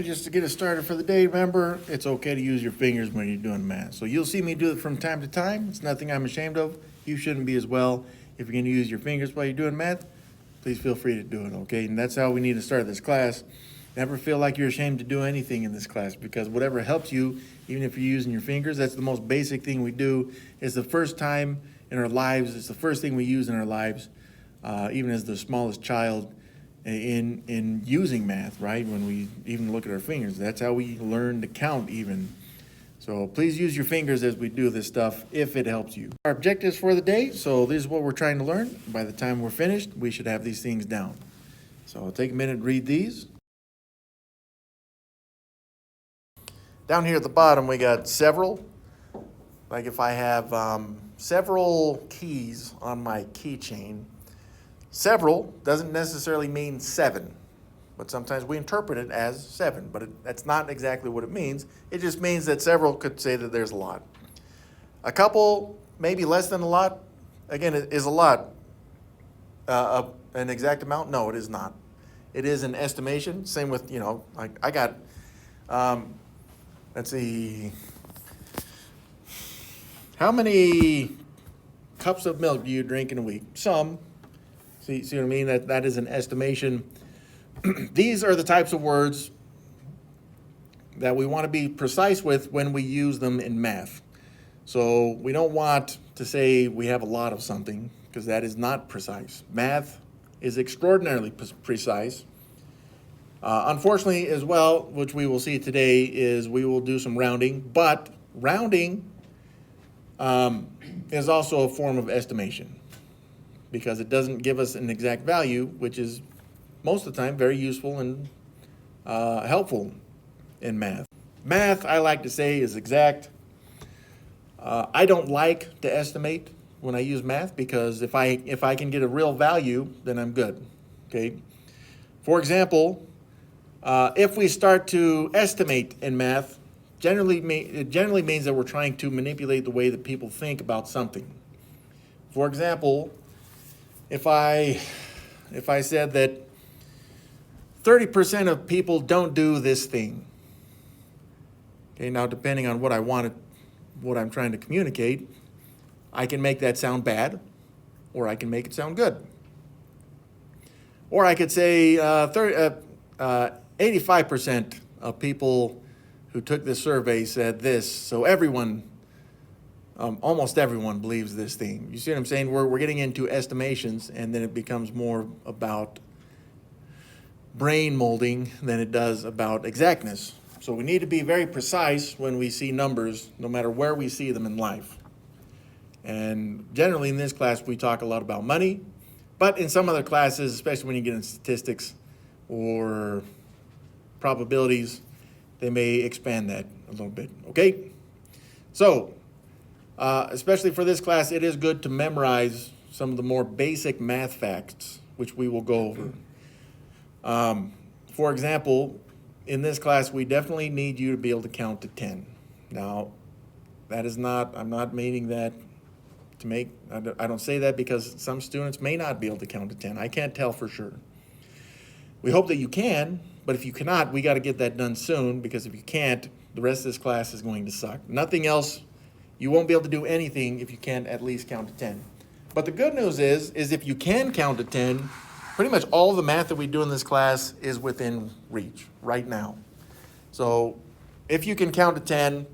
Just to get us started for the day, remember, it's okay to use your fingers when you're doing math. So you'll see me do it from time to time. It's nothing I'm ashamed of. You shouldn't be as well. If you're going to use your fingers while you're doing math, please feel free to do it, okay? And that's how we need to start this class. Never feel like you're ashamed to do anything in this class, because whatever helps you, even if you're using your fingers, that's the most basic thing we do. It's the first time in our lives. It's the first thing we use in our lives, even as the smallest child in using math, right? When we even look at our fingers, that's how we learn to count even. So please use your fingers as we do this stuff if it helps you. Our objectives for the day, so this is what we're trying to learn. By the time we're finished, we should have these things down. So I'll take a minute to read these. Down here at the bottom, we got several. Like if I have several keys on my keychain, several doesn't necessarily mean 7, but sometimes we interpret it as 7, but that's not exactly what it means. It just means that several could say that there's a lot. A couple, maybe less than a lot, again, it is a lot. An exact amount? No, it is not. It is an estimation. Same with, I got, let's see, how many cups of milk do you drink in a week? Some. See what I mean? That is an estimation. These are the types of words that we want to be precise with when we use them in math. So we don't want to say we have a lot of something, because that is not precise. Math is extraordinarily precise. Unfortunately as well, which we will see today, is we will do some rounding, but rounding is also a form of estimation, because it doesn't give us an exact value, which is most of the time very useful and helpful in math. Math, I like to say, is exact. I don't like to estimate when I use math, because if I can get a real value, then I'm good. Okay. For example, if we start to estimate in math, it generally means that we're trying to manipulate the way that people think about something. For example, if I said that 30% of people don't do this thing. Okay, now depending on what I'm trying to communicate, I can make that sound bad, or I can make it sound good. Or I could say 85% of people who took this survey said this, so everyone, almost everyone believes this thing. You see what I'm saying? We're getting into estimations, and then it becomes more about brain molding than it does about exactness. So we need to be very precise when we see numbers, no matter where we see them in life. And generally in this class, we talk a lot about money, but in some other classes, especially when you get into statistics or probabilities, they may expand that a little bit, okay? So, especially for this class, it is good to memorize some of the more basic math facts, which we will go over. For example, in this class, we definitely need you to be able to count to 10. Now, I'm not meaning that I don't say that because some students may not be able to count to 10. I can't tell for sure. We hope that you can, but if you cannot, we got to get that done soon, because if you can't, the rest of this class is going to suck. Nothing else, you won't be able to do anything if you can't at least count to 10. But the good news is if you can count to 10, pretty much all the math that we do in this class is within reach right now. So if you can count to 10,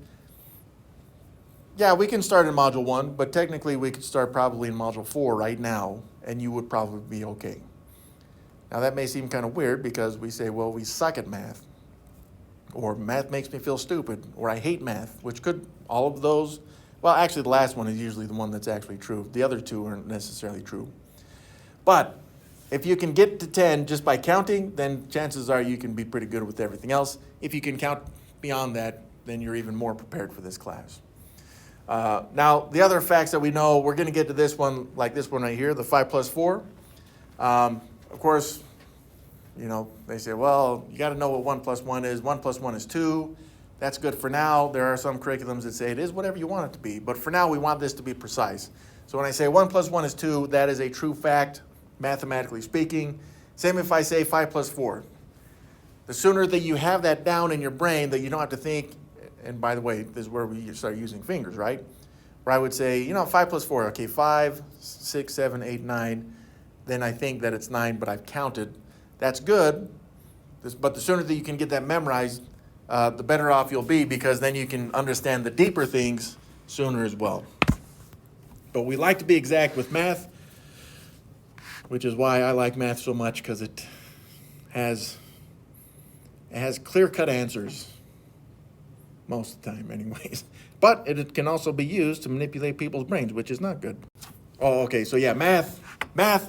yeah, we can start in Module 1, but technically we could start probably in Module 4 right now, and you would probably be okay. Now that may seem kind of weird, because we say, well, we suck at math, or math makes me feel stupid, or I hate math, which could, all of those, well, actually the last one is usually the one that's actually true. The other two aren't necessarily true. But if you can get to 10 just by counting, then chances are you can be pretty good with everything else. If you can count beyond that, then you're even more prepared for this class. Now, the other facts that we know, we're going to get to this one, like this one right here, the 5 plus 4. Of course, they say, well, you got to know what 1 plus 1 is. 1 plus 1 is 2. That's good for now. There are some curriculums that say it is whatever you want it to be. But for now, we want this to be precise. So when I say 1 plus 1 is 2, that is a true fact, mathematically speaking. Same if I say 5 plus 4. the sooner that you have that down in your brain that you don't have to think, and by the way, this is where we start using fingers, right? Where I would say, 5 plus 4, okay, 5, 6, 7, 8, 9. Then I think that it's 9, but I've counted. That's good, but the sooner that you can get that memorized, the better off you'll be, because then you can understand the deeper things sooner as well. But we like to be exact with math, which is why I like math so much, because it has clear-cut answers most of the time anyways. But it can also be used to manipulate people's brains, which is not good. Oh, okay, so yeah, math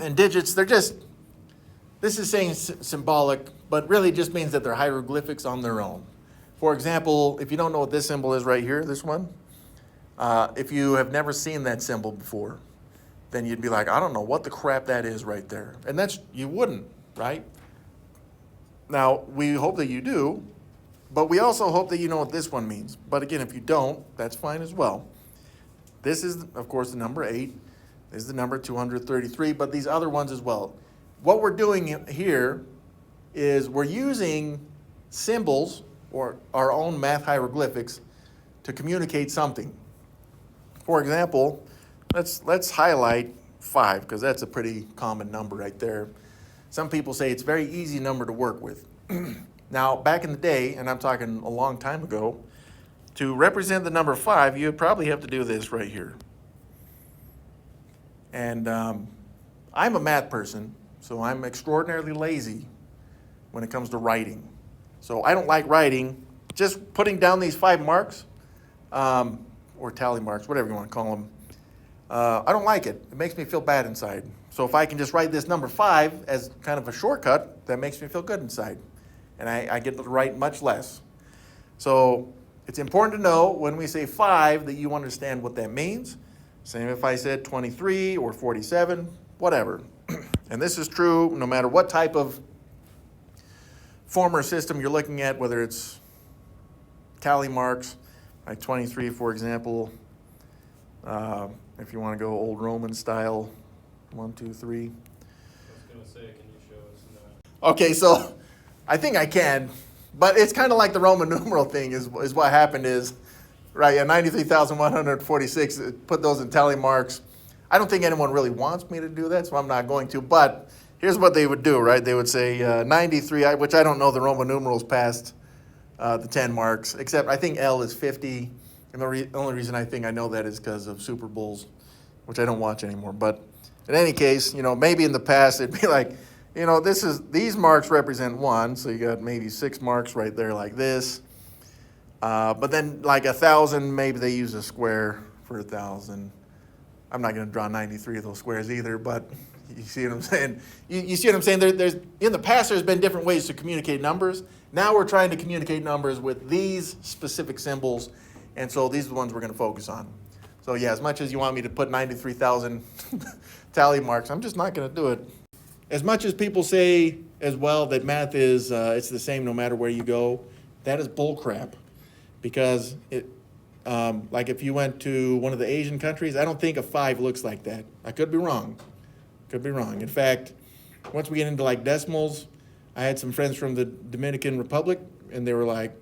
and digits, this is saying symbolic, but really just means that they're hieroglyphics on their own. For example, if you don't know what this symbol is right here, this one, if you have never seen that symbol before, then you'd be like, I don't know what the crap that is right there. And you wouldn't, right? Now, we hope that you do, but we also hope that you know what this one means. But again, if you don't, that's fine as well. This is, of course, the number 8. This is the number 233, but these other ones as well. What we're doing here is we're using symbols or our own math hieroglyphics to communicate something. For example, let's highlight 5, because that's a pretty common number right there. Some people say it's a very easy number to work with. Now, back in the day, and I'm talking a long time ago, to represent the number 5, you would probably have to do this right here. And I'm a math person, so I'm extraordinarily lazy when it comes to writing. So I don't like writing. Just putting down these 5 marks, or tally marks, whatever you want to call them, I don't like it. It makes me feel bad inside. So if I can just write this number 5 as kind of a shortcut, that makes me feel good inside. And I get to write much less. So it's important to know when we say 5 that you understand what that means. Same if I said 23 or 47, whatever. And this is true no matter what type of form or system you're looking at, whether it's tally marks, like 23, for example. If you want to go old Roman style, 1, 2, 3. I was going to say, can you show us that? Okay, so I think I can, but it's kind of like the Roman numeral thing is what happened is, right, yeah, 93,146, put those in tally marks. I don't think anyone really wants me to do that, so I'm not going to, but here's what they would do, right? They would say 93, which I don't know the Roman numerals past the 10 marks, except I think L is 50, and the only reason I think I know that is because of Super Bowls, which I don't watch anymore. But in any case, maybe in the past it'd be like, these marks represent 1, so you got maybe 6 marks right there like this. But then like 1,000, maybe they use a square for 1,000. I'm not going to draw 93 of those squares either, but you see what I'm saying? You see what I'm saying? There's in the past, there's been different ways to communicate numbers. Now we're trying to communicate numbers with these specific symbols, and so these are the ones we're going to focus on. So yeah, as much as you want me to put 93,000 tally marks, I'm just not going to do it. As much as people say as well that math is, it's the same no matter where you go, that is bullcrap. Because like if you went to one of the Asian countries, I don't think a 5 looks like that. I could be wrong. In fact, once we get into like decimals, I had some friends from the Dominican Republic, and they were like,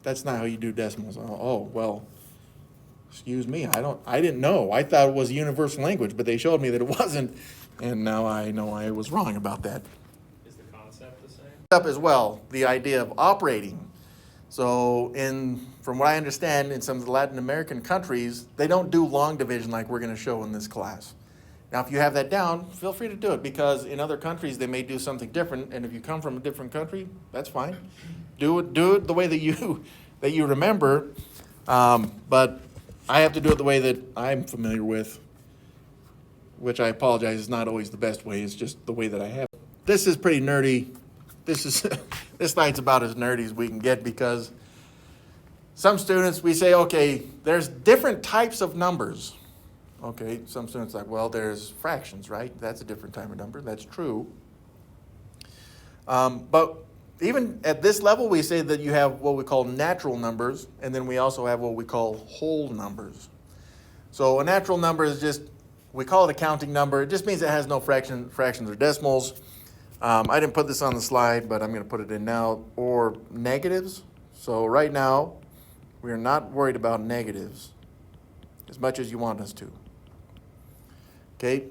that's not how you do decimals. Oh, well, excuse me, I didn't know. I thought it was a universal language, but they showed me that it wasn't, and now I know I was wrong about that. Is the concept the same? Up as well, the idea of operating. So from what I understand, in some of the Latin American countries, they don't do long division like we're going to show in this class. Now, if you have that down, feel free to do it, because in other countries they may do something different, and if you come from a different country, that's fine. Do it the way that you remember, but I have to do it the way that I'm familiar with, which I apologize is not always the best way. It's just the way that I have. This is pretty nerdy. This slide's about as nerdy as we can get, because some students, we say, okay, there's different types of numbers. Okay, some students are like, well, there's fractions, right? That's a different type of number. That's true. But even at this level, we say that you have what we call natural numbers, and then we also have what we call whole numbers. So a natural number is just, we call it a counting number. It just means it has no fractions or decimals. I didn't put this on the slide, but I'm going to put it in now, or negatives. So right now, we are not worried about negatives as much as you want us to. Okay?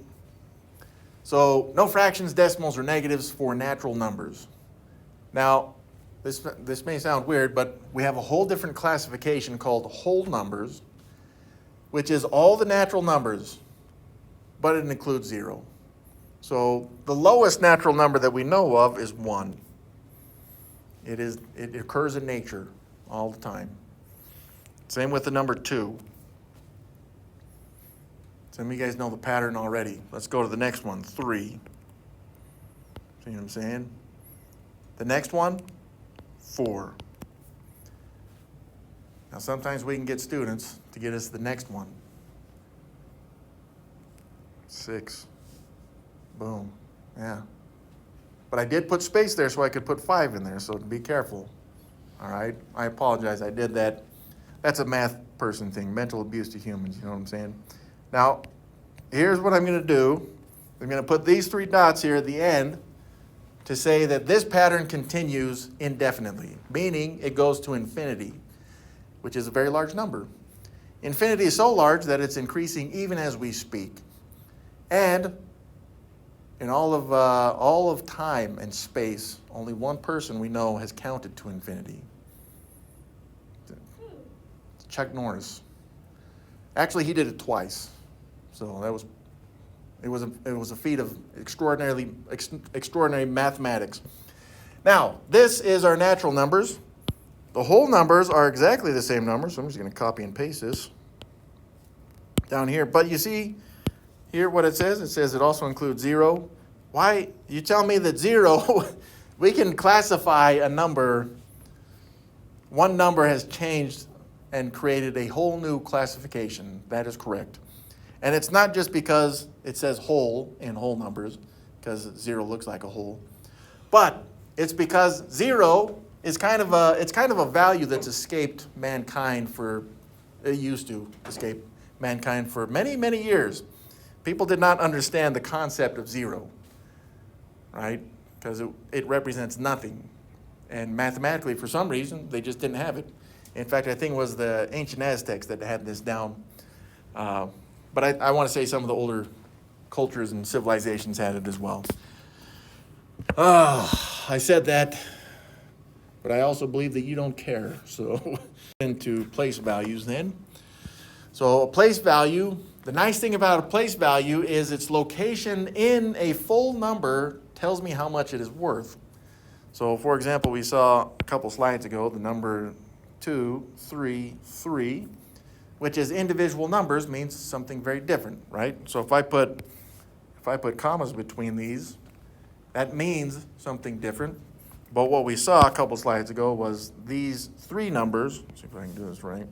So no fractions, decimals, or negatives for natural numbers. Now, this may sound weird, but we have a whole different classification called whole numbers, which is all the natural numbers, but it includes 0. So the lowest natural number that we know of is 1. It occurs in nature all the time. Same with the number 2. Some of you guys know the pattern already. Let's go to the next one, 3. See what I'm saying? The next one, 4. Now sometimes we can get students to get us the next one. 6. Boom. Yeah. But I did put space there so I could put 5 in there, so be careful. All right? I apologize. I did that. That's a math person thing, mental abuse to humans, you know what I'm saying? Now, here's what I'm going to do. I'm going to put these 3 dots here at the end to say that this pattern continues indefinitely, meaning it goes to infinity, which is a very large number. Infinity is so large that it's increasing even as we speak. And in all of time and space, only one person we know has counted to infinity. Chuck Norris. Actually, he did it twice. So it was a feat of extraordinary mathematics. Now, this is our natural numbers. The whole numbers are exactly the same number, so I'm just going to copy and paste this down here. But you see here what it says? It says it also includes 0. Why? You tell me that 0, we can classify a number. One number has changed and created a whole new classification. That is correct. And it's not just because it says whole in whole numbers, because 0 looks like a whole, but it's because 0 is kind of a value that's escaped mankind it used to escape mankind for many, many years. People did not understand the concept of 0, right? Because it represents nothing. And mathematically, for some reason, they just didn't have it. In fact, I think it was the ancient Aztecs that had this down. But I want to say some of the older cultures and civilizations had it as well. I said that, but I also believe that you don't care. So into place values then. So a place value, the nice thing about a place value is its location in a full number tells me how much it is worth. So for example, we saw a couple slides ago the number 2, 3, 3. Which is individual numbers means something very different, right? So if I put commas between these, that means something different. But what we saw a couple slides ago was these 3 numbers, let's see if I can do this right.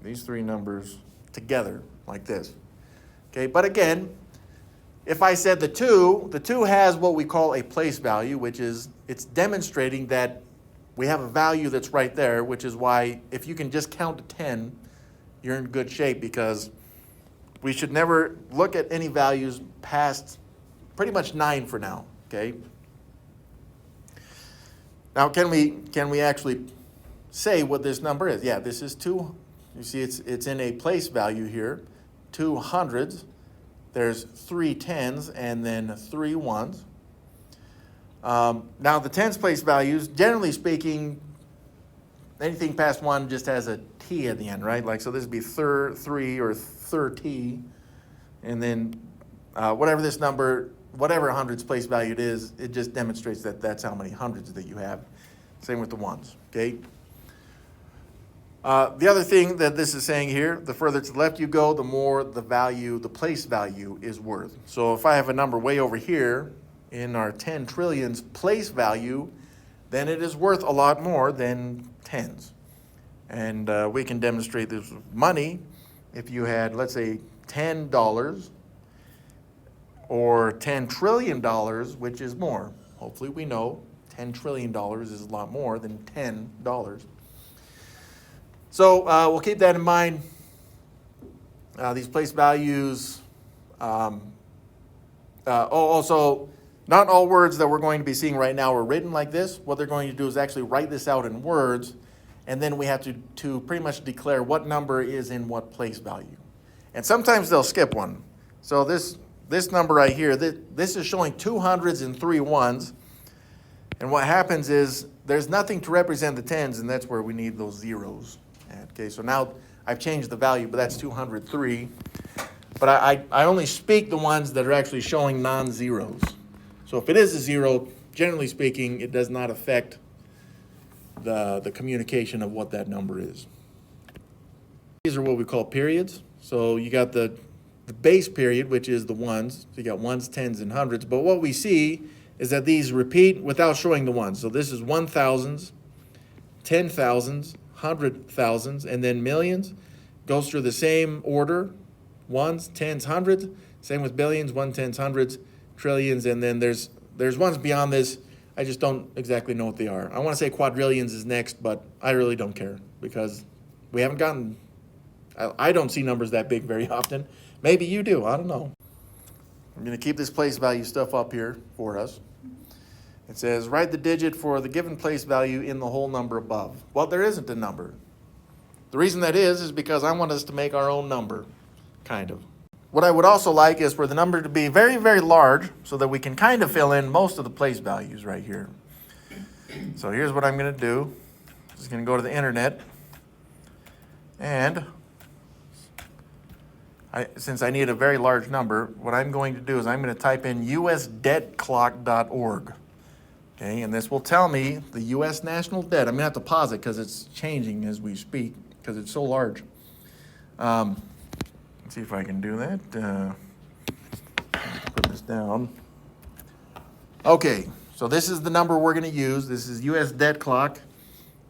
These 3 numbers together like this. Okay, but again, if I said the 2 has what we call a place value, which is it's demonstrating that we have a value that's right there, which is why if you can just count to 10, you're in good shape, because we should never look at any values past pretty much 9 for now, okay? Now, can we actually say what this number is? Yeah, this is 2. You see it's in a place value here, 2 hundreds. There's 3 tens and then 3 ones. Now, the tens place values, generally speaking, anything past 1 just has a T at the end, right? Like, so this would be 3 or 30, and then whatever this number, whatever hundreds place value it is, it just demonstrates that that's how many hundreds that you have. Same with the ones, okay? The other thing that this is saying here, the further to the left you go, the more the place value is worth. So if I have a number way over here, in our 10 trillions place value, then it is worth a lot more than tens. And we can demonstrate this with money. If you had, let's say, $10 or $10 trillion, which is more. Hopefully we know $10 trillion is a lot more than $10. So we'll keep that in mind. These place values. Also, Not all words that we're going to be seeing right now are written like this. What they're going to do is actually write this out in words, and then we have to pretty much declare what number is in what place value. And sometimes they'll skip one. So this number right here, this is showing 2 hundreds and 3 ones. And what happens is there's nothing to represent the tens, and that's where we need those zeros. Okay, so now I've changed the value, but that's 203. But I only speak the ones that are actually showing non-zeros. So if it is a 0, generally speaking, it does not affect the communication of what that number is. These are what we call periods. So you got the base period, which is the ones. So you got ones, tens, and hundreds. But what we see is that these repeat without showing the ones. So this is 1,000s, 10,000s, 100,000s, and then millions. Goes through the same order: ones, tens, hundreds. Same with billions: one, tens, hundreds, trillions, and then there's ones beyond this. I just don't exactly know what they are. I want to say quadrillions is next, but I really don't care because we haven't gotten. I don't see numbers that big very often. Maybe you do. I don't know. I'm going to keep this place value stuff up here for us. It says, write the digit for the given place value in the whole number above. Well, there isn't a number. The reason that is because I want us to make our own number, kind of. What I would also like is for the number to be very, very large so that we can kind of fill in most of the place values right here. So here's what I'm going to do. I'm just going to go to the internet, and since I need a very large number, what I'm going to do is I'm going to type in usdebtclock.org. Okay, and this will tell me the U.S. national debt. I'm going to have to pause it because it's changing as we speak because it's so large. Let's see if I can do that. Put this down. Okay, so this is the number we're going to use. This is U.S. debt clock,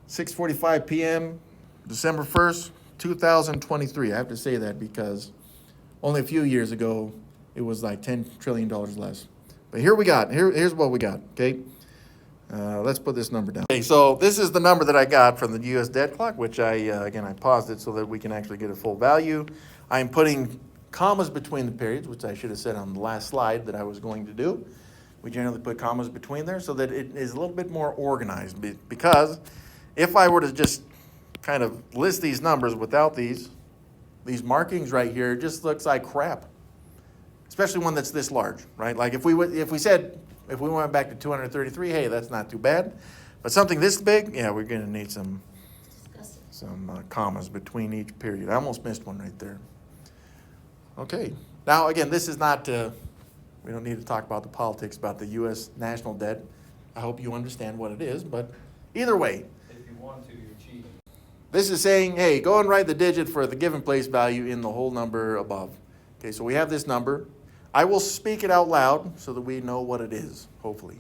6:45 p.m., December 1st, 2023. I have to say that because only a few years ago, it was like $10 trillion less. But here's what we got, okay? Let's put this number down. Okay, so this is the number that I got from the U.S. debt clock, which I paused it so that we can actually get a full value. I'm putting commas between the periods, which I should have said on the last slide that I was going to do. We generally put commas between there so that it is a little bit more organized, because if I were to just kind of list these numbers without these markings right here, it just looks like crap. Especially one that's this large, right? Like if we went back to 233, hey, that's not too bad. But something this big, yeah, we're going to need some commas between each period. I almost missed one right there. Okay. Now, again, this is not, we don't need to talk about the politics about the U.S. national debt. I hope you understand what it is, but either way. If you want to, you're cheating. This is saying, hey, go and write the digit for the given place value in the whole number above. Okay, so we have this number. I will speak it out loud so that we know what it is, hopefully,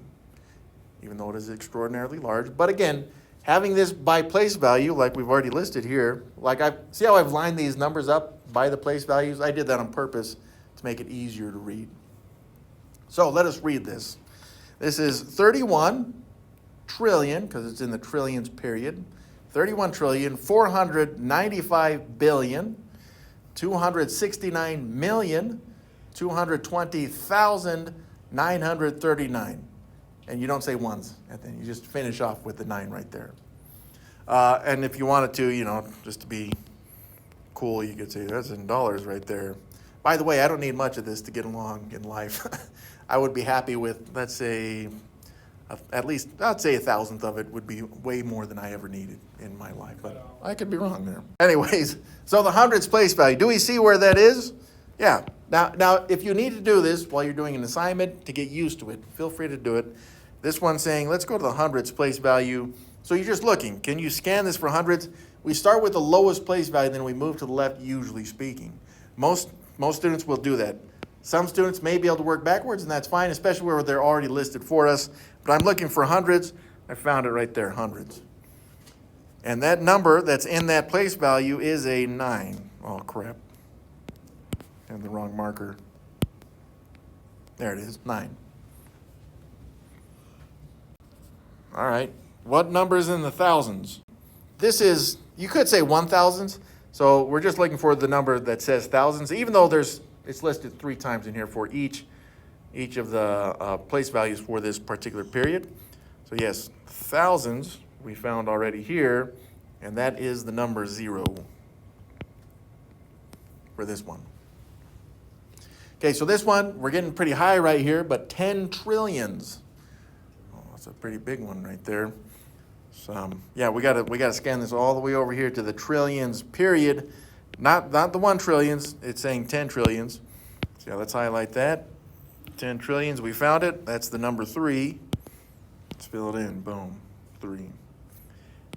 even though it is extraordinarily large. But again, having this by place value, like we've already listed here, see how I've lined these numbers up by the place values? I did that on purpose to make it easier to read. So let us read this. This is 31 trillion, because it's in the trillions period, 31 trillion, 495 billion, 269 million, 220,939. And you don't say ones at the end. You just finish off with the 9 right there. And if you wanted to, just to be cool, you could say that's in dollars right there. By the way, I don't need much of this to get along in life. I would be happy with, let's say, at least, I'd say 1,000th of it would be way more than I ever needed in my life. But I could be wrong there. Anyways, so the hundreds place value. Do we see where that is? Yeah. Now, if you need to do this while you're doing an assignment to get used to it, feel free to do it. This one's saying, let's go to the hundreds place value. So you're just looking. Can you scan this for hundreds? We start with the lowest place value, then we move to the left, usually speaking. Most students will do that. Some students may be able to work backwards, and that's fine, especially where they're already listed for us. But I'm looking for hundreds. I found it right there, hundreds. And that number that's in that place value is a 9. Oh, crap. I have the wrong marker. There it is, 9. All right. What number is in the thousands? This is, you could say 1,000s. So we're just looking for the number that says thousands, even though it's listed 3 times in here for each each of the place values for this particular period. So yes, thousands we found already here, and that is the number 0 for this one. Okay, so this one, we're getting pretty high right here, but 10 trillions. Oh, that's a pretty big one right there. So, yeah, we gotta scan this all the way over here to the trillions period. Not the 1 trillions, it's saying 10 trillions. So yeah, let's highlight that. 10 trillions, we found it. That's the number 3. Let's fill it in, boom, 3.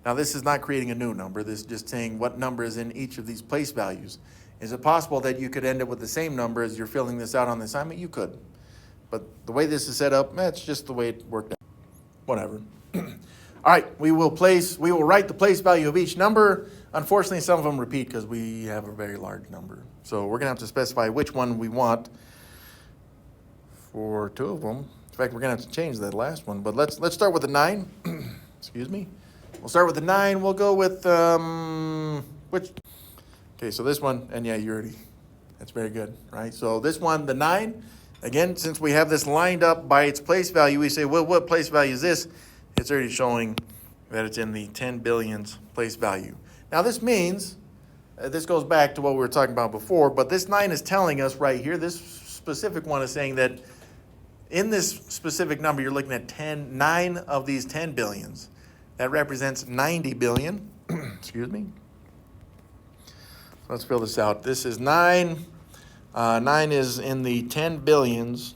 Now this is not creating a new number. This is just saying what number is in each of these place values. Is it possible that you could end up with the same number as you're filling this out on the assignment? You could. But the way this is set up, that's just the way it worked out. Whatever. All right, we will write the place value of each number. Unfortunately, some of them repeat because we have a very large number. So we're gonna have to specify which one we want for 2 of them. In fact, we're gonna have to change that last one, but let's start with the 9. Excuse me. We'll start with the 9. We'll go with, which? Okay, so this one, and yeah, that's very good, right? So this one, the 9, again, since we have this lined up by its place value, we say, well, what place value is this? It's already showing that it's in the 10 billions place value. Now this means, this goes back to what we were talking about before, but this 9 is telling us right here, this specific one is saying that in this specific number, you're looking at 9 of these 10 billions. That represents 90 billion, excuse me. Let's fill this out. This is 9. 9 is in the 10 billions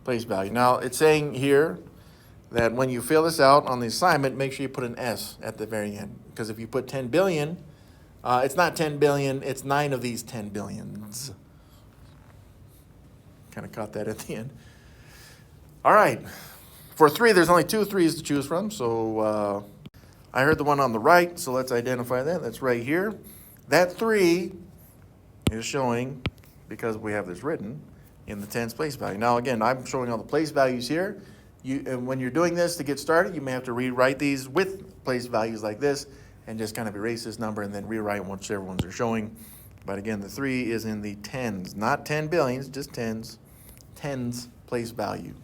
place value. Now, it's saying here that when you fill this out on the assignment, make sure you put an S at the very end. Because if you put 10 billion, it's not 10 billion, it's 9 of these 10 billions. Kind of caught that at the end. All right. For 3, there's only 2 3s to choose from, so I heard the one on the right, so let's identify that. That's right here. That 3 is showing, because we have this written, in the tens place value. Now, again, I'm showing all the place values here. And when you're doing this to get started, you may have to rewrite these with place values like this and just kind of erase this number and then rewrite whichever ones are showing. But again, the 3 is in the tens, not 10 billions, just tens. Tens place value.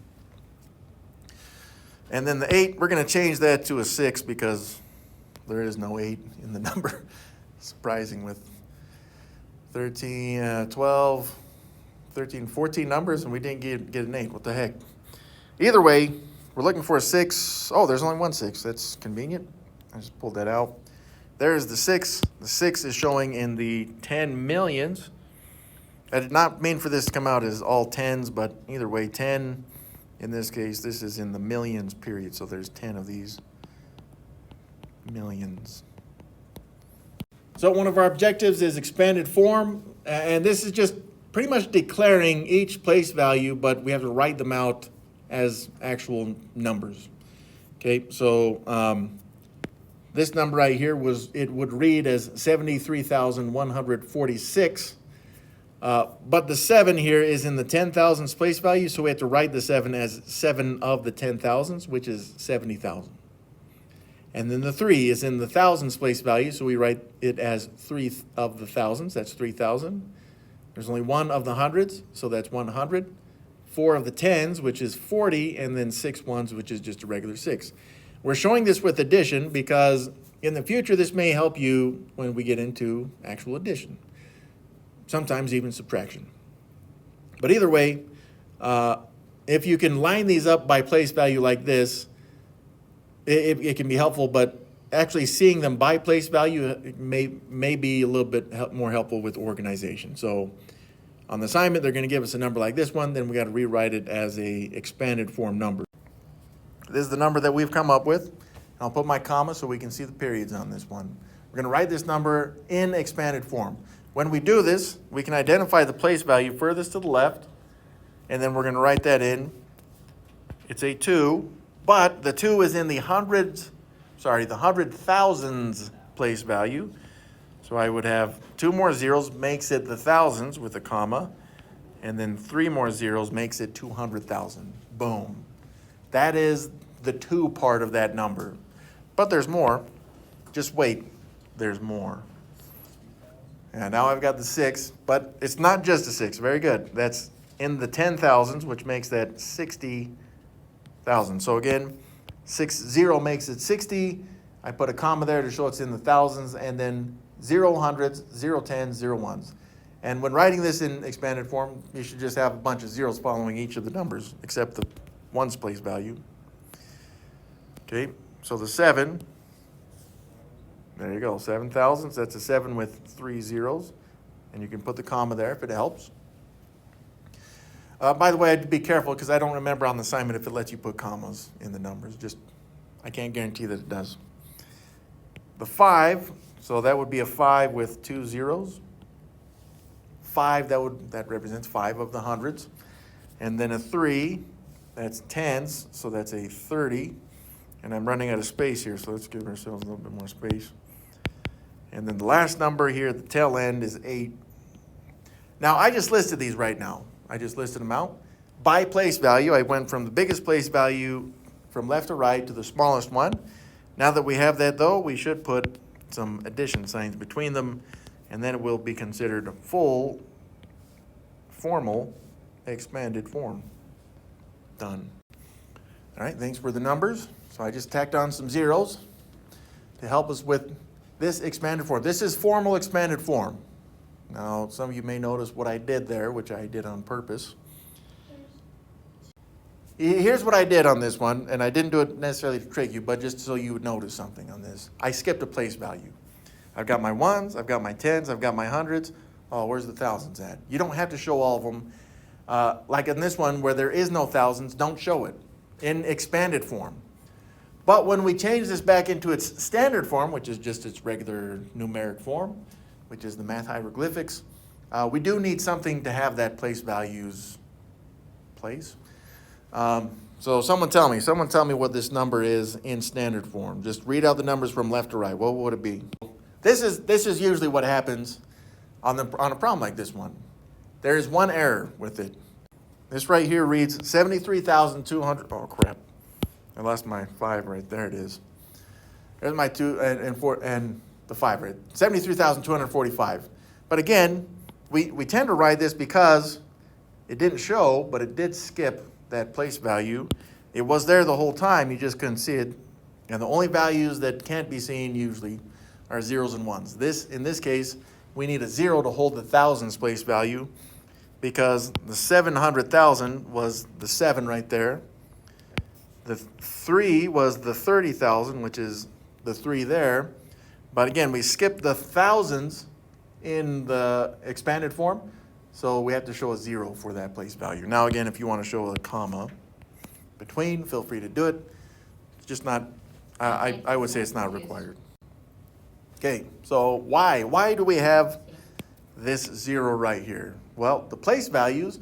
And then the 8, we're going to change that to a 6 because there is no 8 in the number. Surprising with 13, 12, 13, 14 numbers, and we didn't get an 8. What the heck? Either way, we're looking for a 6. Oh, there's only one 6. That's convenient. I just pulled that out. There's the 6. The 6 is showing in the 10 millions. I did not mean for this to come out as all tens, but either way, 10. In this case, this is in the millions period, so there's 10 of these millions. So one of our objectives is expanded form, and this is just pretty much declaring each place value, but we have to write them out as actual numbers. Okay, so this number right here would read as 73,146. But the 7 here is in the 10,000s place value, so we have to write the 7 as 7 of the 10,000s, which is 70,000. And then the 3 is in the thousands place value, so we write it as 3 of the thousands, that's 3,000. There's only 1 of the hundreds, so that's 100. 4 of the tens, which is 40, and then 6 ones, which is just a regular 6. We're showing this with addition because in the future, this may help you when we get into actual addition. Sometimes even subtraction. But either way, if you can line these up by place value like this, it can be helpful, but actually seeing them by place value may be a little bit more helpful with organization. So on the assignment, they're going to give us a number like this one, then we got to rewrite it as a expanded form number. This is the number that we've come up with. I'll put my comma so we can see the periods on this one. We're going to write this number in expanded form. When we do this, we can identify the place value furthest to the left, and then we're going to write that in. It's a 2, but the 2 is in the hundred thousands place value. So I would have 2 more zeros makes it the thousands with a comma, and then 3 more zeros makes it 200,000. Boom. That is the 2 part of that number. But there's more. Just wait. There's more. And now I've got the 6, but it's not just a 6. Very good. That's in the 10,000s, which makes that 60,000. So again, 0 makes it 60. I put a comma there to show it's in the thousands, and then 0 hundreds, 0 tens, 0 ones. And when writing this in expanded form, you should just have a bunch of zeros following each of the numbers, except the ones place value. Okay, so the 7, there you go, 7 thousandths. That's a 7 with 3 zeros. And you can put the comma there if it helps. By the way, I'd be careful because I don't remember on the assignment if it lets you put commas in the numbers. Just, I can't guarantee that it does. The 5, so that would be a 5 with 2 zeros. 5, that represents 5 of the hundreds. And then a 3, that's tens, so that's a 30. And I'm running out of space here, so let's give ourselves a little bit more space. And then the last number here at the tail end is 8. Now, I just listed these right now. I just listed them out. By place value, I went from the biggest place value from left to right to the smallest one. Now that we have that, though, we should put some addition signs between them, and then it will be considered a full, formal, expanded form. Done. All right, thanks for the numbers. So I just tacked on some zeros to help us with this expanded form. This is formal expanded form. Now, some of you may notice what I did there, which I did on purpose. Here's what I did on this one, and I didn't do it necessarily to trick you, but just so you would notice something on this. I skipped a place value. I've got my ones, I've got my tens, I've got my hundreds. Oh, where's the thousands at? You don't have to show all of them. Like in this one where there is no thousands, don't show it in expanded form. But when we change this back into its standard form, which is just its regular numeric form, which is the math hieroglyphics, we do need something to have that place values place. So someone tell me what this number is in standard form. Just read out the numbers from left to right. What would it be? This is usually what happens on a problem like this one. There is one error with it. This right here reads 73,200. Oh crap! I lost my 5 right there. It is. There's my 2 and 4 and the 5 right. 73,245. But again, we tend to write this because it didn't show, but it did skip that place value. It was there the whole time, you just couldn't see it. And the only values that can't be seen usually are zeros and ones. In this case, we need a 0 to hold the thousands place value because the 700,000 was the 7 right there. The 3 was the 30,000, which is the 3 there. But again, we skipped the thousands in the expanded form, so we have to show a 0 for that place value. Now again, if you want to show a comma between, feel free to do it. It's just not, I would say it's not required. Okay, so why do we have this 0 right here? Well, the place values,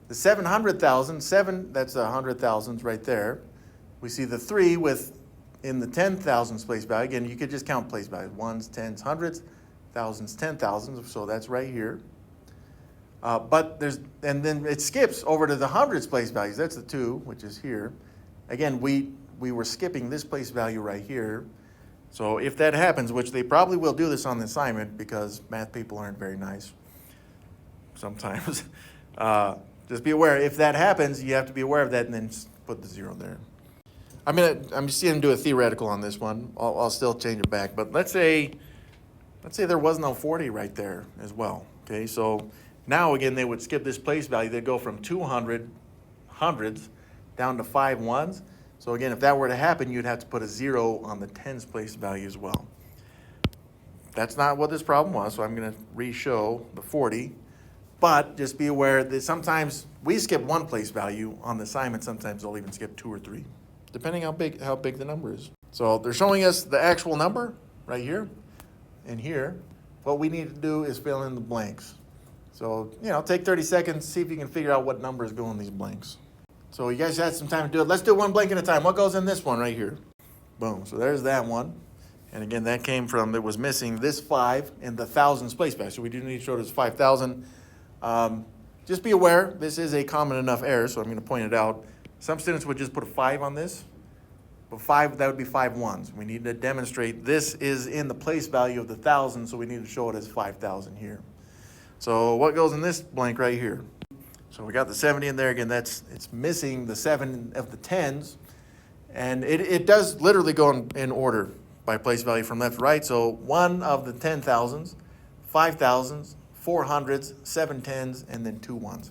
the 700,000, 7, that's 100,000s right there. We see the 3 in the 10,000s place value. Again, you could just count place values, ones, tens, hundreds, thousands, 10,000s, so that's right here. And then it skips over to the hundreds place values. That's the 2, which is here. Again, we were skipping this place value right here. So if that happens, which they probably will do this on the assignment because math people aren't very nice sometimes, just be aware. If that happens, you have to be aware of that and then put the 0 there. I'm just going to do a theoretical on this one. I'll still change it back. But let's say there was no 40 right there as well. Okay, so now again, they would skip this place value. They'd go from 200 hundreds down to 5 ones. So again, if that were to happen, you'd have to put a 0 on the tens place value as well. That's not what this problem was, so I'm going to re-show the 40. But just be aware that sometimes we skip one place value on the assignment. Sometimes they'll even skip 2 or 3, depending how big the number is. So they're showing us the actual number right here and here. What we need to do is fill in the blanks. So, take 30 seconds, see if you can figure out what numbers go in these blanks. So you guys had some time to do it. Let's do one blank at a time. What goes in this one right here? Boom. So there's that one. And again, that came from, it was missing this 5 in the thousands place value. So we do need to show this 5,000. Just be aware, this is a common enough error, so I'm going to point it out. Some students would just put a 5 on this. But 5, that would be 5 ones. We need to demonstrate this is in the place value of the thousand, so we need to show it as 5,000 here. So what goes in this blank right here? So we got the 70 in there. Again, it's missing the 7 of the tens. And it does literally go in order by place value from left to right. So 1 of the 10,000s, 5,000s, 400s, 7 tens, and then 2 ones.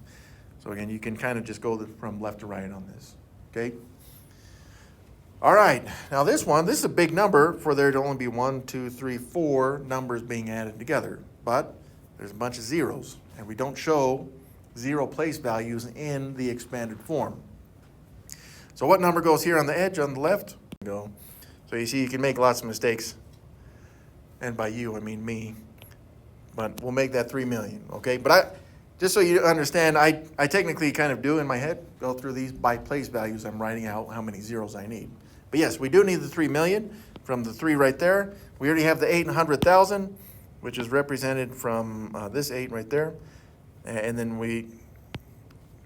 So again, you can kind of just go from left to right on this, okay? All right, now this is a big number for there to only be 1, 2, 3, 4 numbers being added together. But there's a bunch of zeros, and we don't show zero place values in the expanded form. So what number goes here on the edge on the left? Go. So you see you can make lots of mistakes. And by you, I mean me. But we'll make that 3 million, okay? But just so you understand, I technically kind of do in my head, go through these by place values. I'm writing out how many zeros I need. But yes, we do need the 3 million from the 3 right there. We already have the 800,000, which is represented from this 8 right there. And then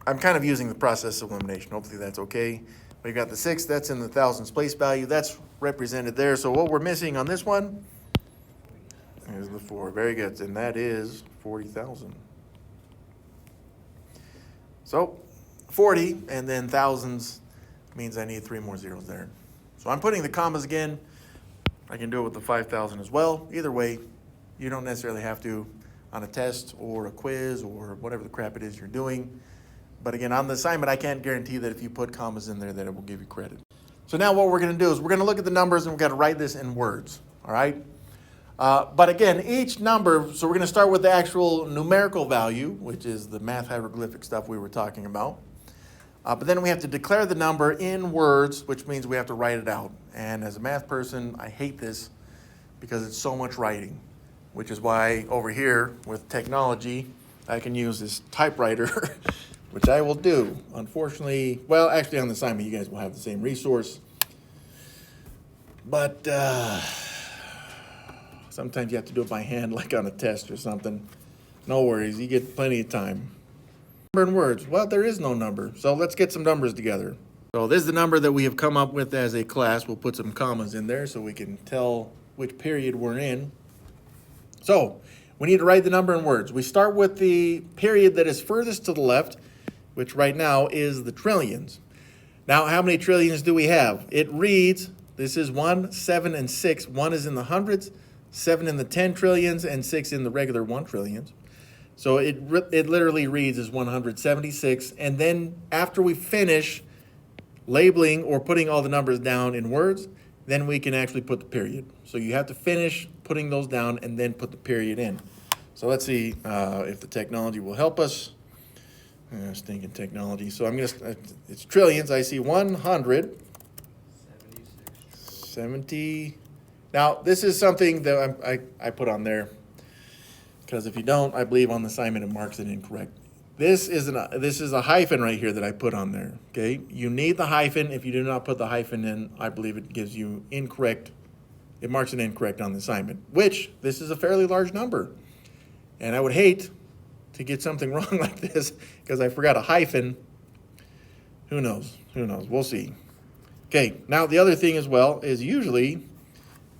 I'm kind of using the process of elimination. Hopefully that's okay. We got the 6, that's in the thousands place value. That's represented there. So what we're missing on this one is the 4. Very good. And that is 40,000. So 40 and then thousands means I need 3 more zeros there. So I'm putting the commas again. I can do it with the 5,000 as well. Either way, you don't necessarily have to on a test or a quiz or whatever the crap it is you're doing. But again, on the assignment, I can't guarantee that if you put commas in there that it will give you credit. So now what we're going to do is we're going to look at the numbers and we're going to write this in words, all right? But again, each number, so we're going to start with the actual numerical value, which is the math hieroglyphic stuff we were talking about. But then we have to declare the number in words, which means we have to write it out. And as a math person, I hate this because it's so much writing, which is why over here with technology, I can use this typewriter, which I will do. Unfortunately, well, actually on the assignment, you guys will have the same resource. But sometimes you have to do it by hand, like on a test or something. No worries, you get plenty of time. Number in words, well, there is no number. So let's get some numbers together. So this is the number that we have come up with as a class. We'll put some commas in there so we can tell which period we're in. So we need to write the number in words. We start with the period that is furthest to the left, which right now is the trillions. Now, how many trillions do we have? It reads, this is 1, 7, and 6. 1 is in the hundreds, 7 in the 10 trillions, and 6 in the regular 1 trillions. So it literally reads as 176. And then after we finish labeling or putting all the numbers down in words, then we can actually put the period. So you have to finish putting those down and then put the period in. So let's see if the technology will help us. Stinking technology. So I'm gonna, it's trillions. I see 100. 70. Now this is something that I put on there because if you don't, I believe on the assignment it marks it incorrect. This is a hyphen right here that I put on there. Okay, you need the hyphen. If you do not put the hyphen in, I believe it gives you incorrect. It marks it incorrect on the assignment. Which this is a fairly large number, and I would hate to get something wrong like this because I forgot a hyphen. Who knows? Who knows? We'll see. Okay, now the other thing as well is usually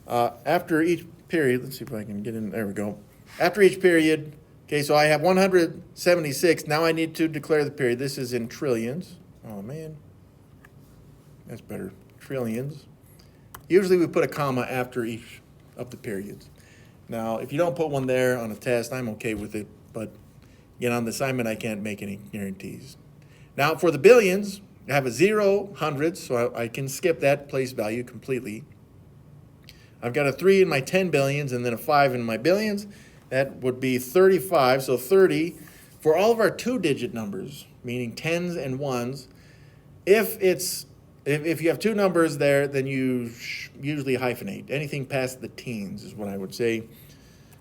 after each period, let's see if I can get in, there we go. After each period, okay, so I have 176. Now I need to declare the period. This is in trillions. Oh man, that's better. Trillions. Usually we put a comma after each of the periods. Now, if you don't put one there on a test, I'm okay with it, but again, on the assignment, I can't make any guarantees. Now, for the billions, I have a 0, hundreds, so I can skip that place value completely. I've got a 3 in my 10 billions and then a 5 in my billions. That would be 35, so 30. For all of our 2-digit numbers, meaning tens and ones, if you have 2 numbers there, then you usually hyphenate. Anything past the teens is what I would say.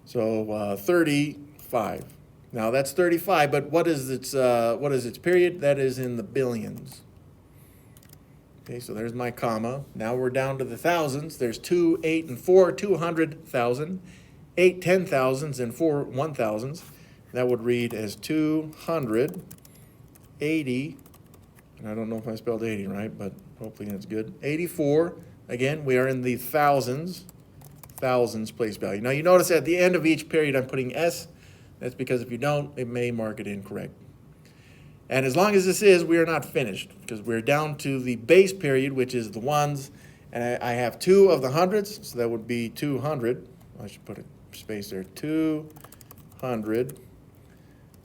So 35. Now that's 35, but what is its period? That is in the billions. Okay, so there's my comma. Now we're down to the thousands. There's 2, 8, and 4, 200,000, 8 10,000s, and 4 1,000s. That would read as 280, and I don't know if I spelled 80 right, but hopefully that's good. 84, again, we are in the thousands place value. Now you notice at the end of each period I'm putting S. That's because if you don't, it may mark it incorrect. And as long as this is, we are not finished because we're down to the base period, which is the ones. And I have 2 of the hundreds, so that would be 200. I should put a space there, 200.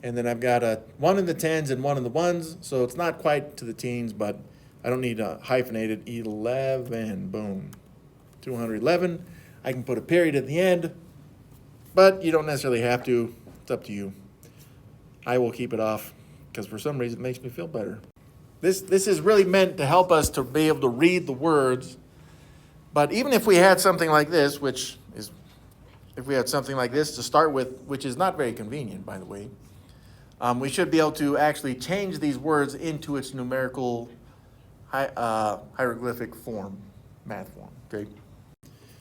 And then I've got a 1 in the tens and 1 in the ones, so it's not quite to the teens, but I don't need a hyphenated 11, boom, 211. I can put a period at the end, but you don't necessarily have to. It's up to you. I will keep it off because for some reason it makes me feel better. This is really meant to help us to be able to read the words. But even if we had something like this, if we had something like this to start with, which is not very convenient, by the way, we should be able to actually change these words into its numerical hieroglyphic form, math form, okay?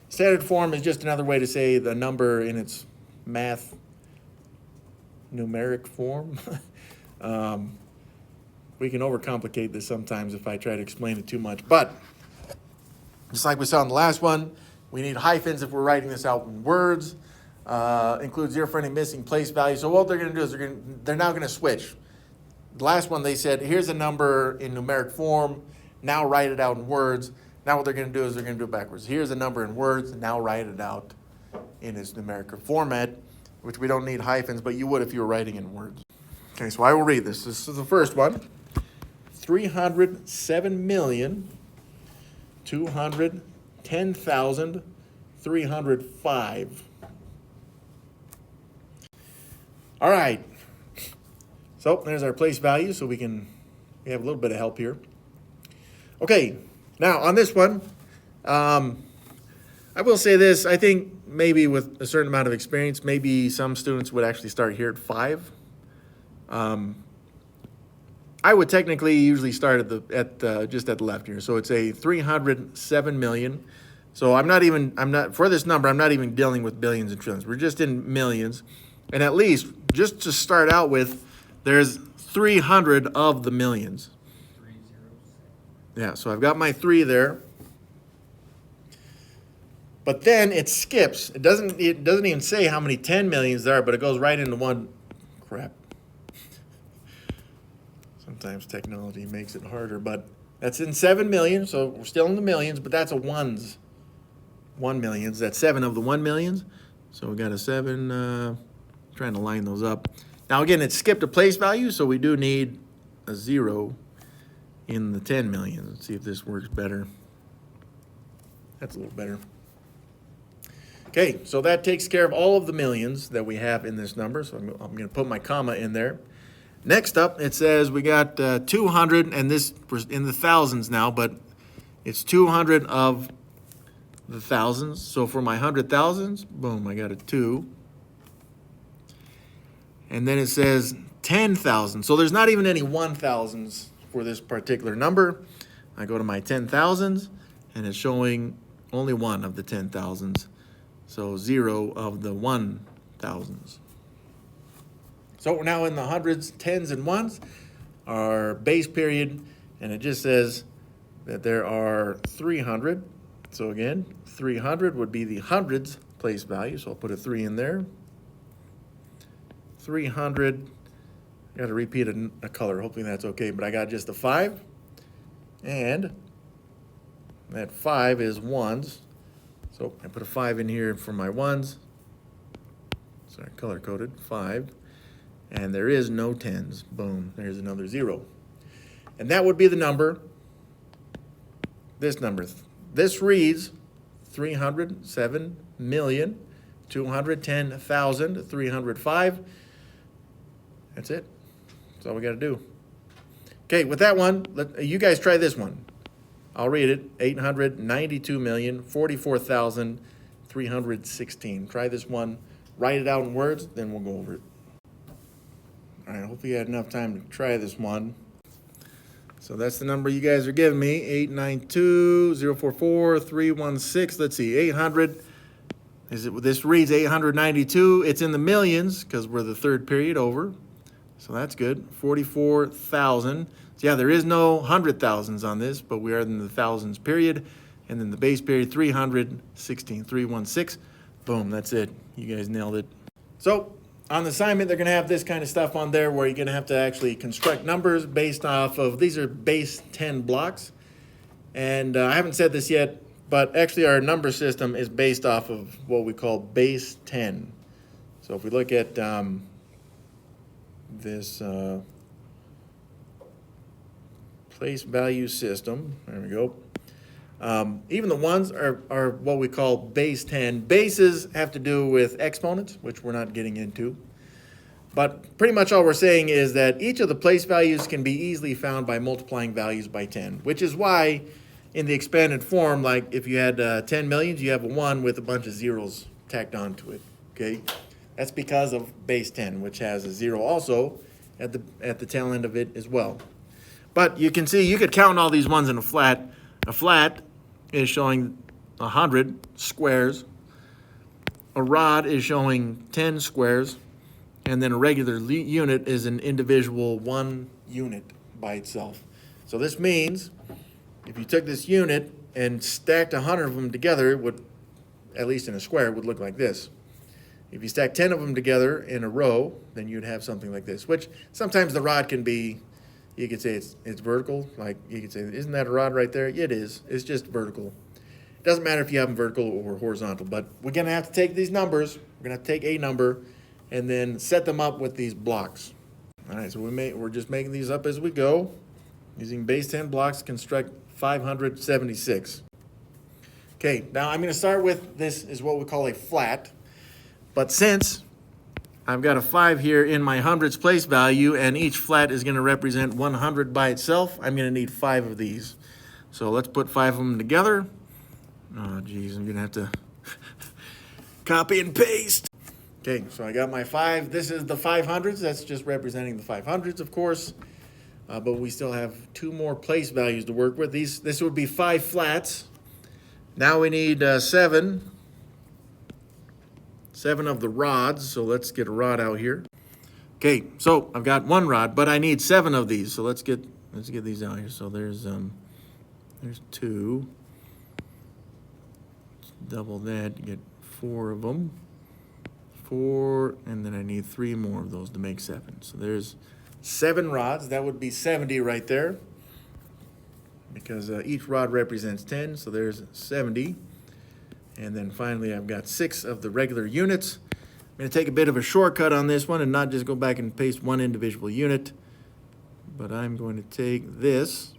Standard form is just another way to say the number in its math numeric form. We can overcomplicate this sometimes if I try to explain it too much, but just like we saw in the last one, we need hyphens if we're writing this out in words. Include zero for any missing place value. So what they're going to do is they're now going to switch. The last one they said, here's a number in numeric form. Now write it out in words. Now what they're going to do is they're going to do it backwards. Here's a number in words. Now write it out in its numeric format, which we don't need hyphens, but you would if you were writing in words. Okay, so I will read this. This is the first one. 307,210,305. All right. So there's our place value, so we have a little bit of help here. Okay, now on this one, I will say this. I think maybe with a certain amount of experience, maybe some students would actually start here at 5. I would technically usually start just at the left here. So it's a 307 million. So for this number, I'm not even dealing with billions and trillions. We're just in millions. And at least, just to start out with, there's 300 of the millions. 307. Yeah, so I've got my 3 there. But then it skips. It doesn't even say how many 10 millions there are, but it goes right into one. Crap. Sometimes technology makes it harder, but that's in 7 million, so we're still in the millions, but that's a ones. 1 millions. That's 7 of the 1 millions. So we got a 7, trying to line those up. Now again, it skipped a place value, so we do need a 0 in the 10 million. Let's see if this works better. That's a little better. Okay, so that takes care of all of the millions that we have in this number, so I'm going to put my comma in there. Next up, it says we got 200, and this was in the thousands now, but it's 200 of the thousands. So for my 100,000s, boom, I got a 2. And then it says 10,000. So there's not even any 1,000s for this particular number. I go to my 10,000s, and it's showing only 1 of the 10,000s. So 0 of the 1,000s. So we're now in the hundreds, tens, and ones, our base period, and it just says that there are 300. So again, 300 would be the hundreds place value, so I'll put a 3 in there. 300, I got to repeat a color, hopefully that's okay, but I got just a 5, and that 5 is ones, so I put a 5 in here for my ones. Sorry, color-coded, 5. And there is no 10s. Boom, there's another 0. And that would be the number, this number. This reads 307,210,305. That's it. That's all we got to do. Okay, with that one, you guys try this one. I'll read it. 892,044,316. Try this one. Write it out in words, then we'll go over it. All right, hopefully you had enough time to try this one. So that's the number you guys are giving me, 892,044,316. Let's see, 800. This reads 892. It's in the millions because we're the third period over. So that's good. 44,000. So yeah, there is no 100,000s on this, but we are in the thousands period. And then the base period, 316,316. Boom, that's it. You guys nailed it. So on the assignment, they're going to have this kind of stuff on there where you're going to have to actually construct numbers based off of, these are base 10 blocks. And I haven't said this yet, but actually our number system is based off of what we call base 10. So if we look at this place value system, there we go. Even the ones are what we call base 10. Bases have to do with exponents, which we're not getting into. But pretty much all we're saying is that each of the place values can be easily found by multiplying values by 10, which is why in the expanded form, like if you had 10 millions, you have a 1 with a bunch of zeros tacked onto it, okay? That's because of base 10, which has a 0 also at the tail end of it as well. But you can see, you could count all these ones in a flat. A flat is showing 100 squares. A rod is showing 10 squares. And then a regular unit is an individual 1 unit by itself. So this means if you took this unit and stacked 100 of them together, it would, at least in a square, it would look like this. If you stack 10 of them together in a row, then you'd have something like this, which sometimes the rod can be, you could say it's vertical. Like you could say, isn't that a rod right there? It is. It's just vertical. It doesn't matter if you have them vertical or horizontal, but we're going to have to take these numbers. We're going to have to take a number and then set them up with these blocks. All right, so we're just making these up as we go. Using base 10 blocks, construct 576. Okay, now I'm going to start with this is what we call a flat. But since I've got a 5 here in my hundreds place value and each flat is going to represent 100 by itself, I'm going to need 5 of these. So let's put 5 of them together. Oh, geez, I'm going to have to copy and paste. Okay, so I got my 5. This is the 500s. That's just representing the 500s, of course. But we still have 2 more place values to work with. This would be 5 flats. Now we need 7 of the rods. So let's get a rod out here. Okay, so I've got 1 rod, but I need 7 of these. So let's get these out here. So there's 2. Let's double that to get 4 of them. 4, and then I need 3 more of those to make 7. So there's 7 rods. That would be 70 right there, because each rod represents 10, so there's 70. And then finally, I've got 6 of the regular units. I'm going to take a bit of a shortcut on this one and not just go back and paste one individual unit, but I'm going to take this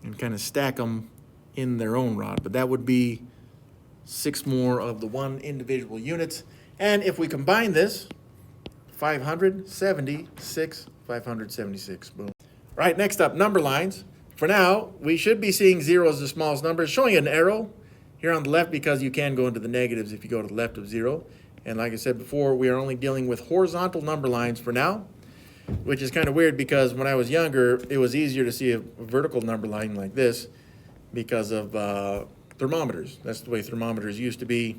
and kind of stack them in their own rod. But that would be 6 more of the 1 individual units. And if we combine this, 576, 576, boom. All right, next up, number lines. For now, we should be seeing 0 as the smallest number. It's showing an arrow here on the left because you can go into the negatives if you go to the left of 0. And like I said before, we are only dealing with horizontal number lines for now, which is kind of weird because when I was younger, it was easier to see a vertical number line like this because of thermometers. That's the way thermometers used to be.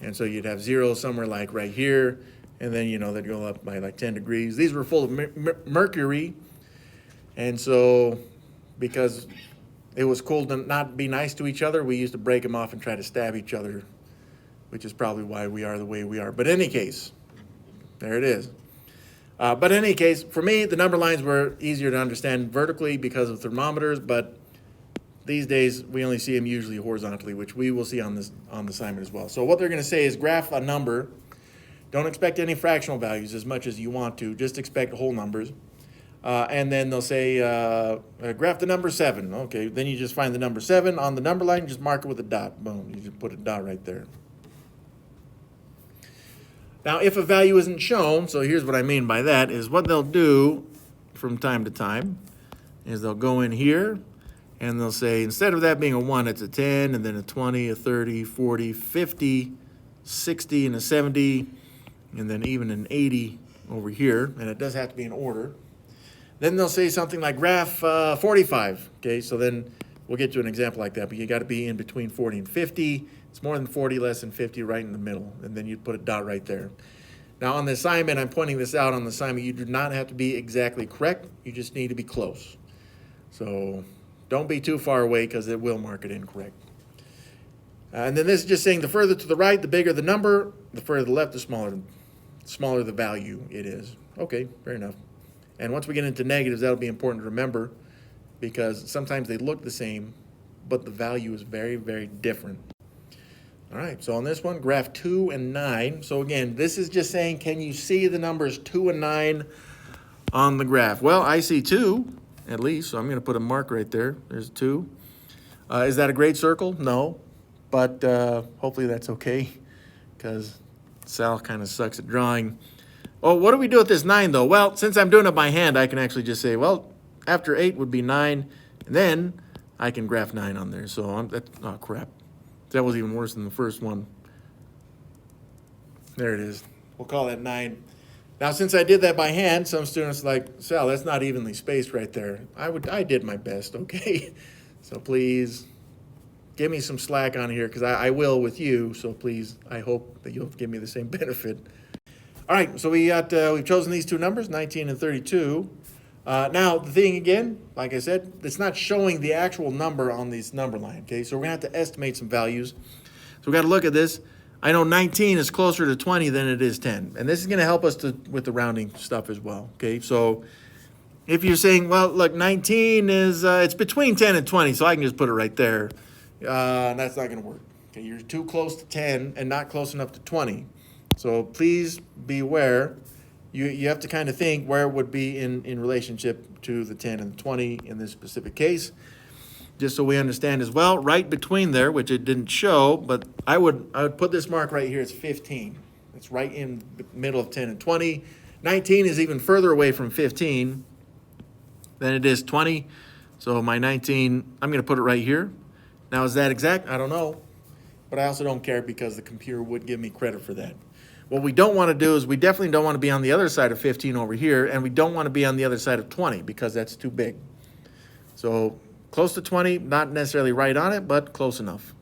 And so you'd have 0 somewhere like right here, and then, you know, they'd go up by like 10 degrees. These were full of mercury, and so because it was cool to not be nice to each other, we used to break them off and try to stab each other, which is probably why we are the way we are. But in any case, there it is. But in any case, for me, the number lines were easier to understand vertically because of thermometers, but these days, we only see them usually horizontally, which we will see on the assignment as well. So what they're going to say is graph a number. Don't expect any fractional values as much as you want to. Just expect whole numbers. And then they'll say graph the number 7. Okay, then you just find the number 7 on the number line. Just mark it with a dot. Boom, you just put a dot right there. Now, if a value isn't shown, so here's what I mean by that, is what they'll do from time to time is they'll go in here, and they'll say, instead of that being a 1, it's a 10, and then a 20, a 30, 40, 50, 60, and a 70, and then even an 80 over here, and it does have to be in order. Then they'll say something like graph 45, okay? So then we'll get to an example like that, but you got to be in between 40 and 50. It's more than 40, less than 50, right in the middle, and then you'd put a dot right there. Now on the assignment, I'm pointing this out on the assignment, you do not have to be exactly correct. You just need to be close. So don't be too far away because it will mark it incorrect. And then this is just saying the further to the right, the bigger the number, the further to the left, the smaller smaller the value it is. Okay, fair enough. And once we get into negatives, that'll be important to remember because sometimes they look the same, but the value is very, very different. All right, so on this one, graph 2 and 9. So again, this is just saying, can you see the numbers 2 and 9 on the graph? Well, I see 2, at least, so I'm going to put a mark right there. There's 2. Is that a great circle? No, but hopefully that's okay because Sal kind of sucks at drawing. Oh, what do we do with this 9, though? Well, since I'm doing it by hand, I can actually just say, well, after 8 would be 9, and then I can graph 9 on there. So oh, crap. That was even worse than the first one. There it is. We'll call that 9. Now, since I did that by hand, some students are like, Sal, that's not evenly spaced right there. I did my best, okay? So please give me some slack on here because I will with you. So please, I hope that you'll give me the same benefit. All right, so we've chosen these two numbers, 19 and 32. Now, the thing again, like I said, it's not showing the actual number on this number line, okay? So we're going to have to estimate some values. So we got to look at this. I know 19 is closer to 20 than it is 10. And this is going to help us with the rounding stuff as well, okay? So if you're saying, well, look, 19 is, it's between 10 and 20, so I can just put it right there. That's not going to work. Okay, you're too close to 10 and not close enough to 20. So please beware. You have to kind of think where it would be in relationship to the 10 and the 20 in this specific case, just so we understand as well. Right between there, which it didn't show, but I would put this mark right here. It's 15. It's right in the middle of 10 and 20. 19 is even further away from 15 than it is 20. So my 19, I'm going to put it right here. Now, is that exact? I don't know, but I also don't care because the computer would give me credit for that. What we don't want to do is we definitely don't want to be on the other side of 15 over here, and we don't want to be on the other side of 20 because that's too big. So close to 20, not necessarily right on it, but close enough.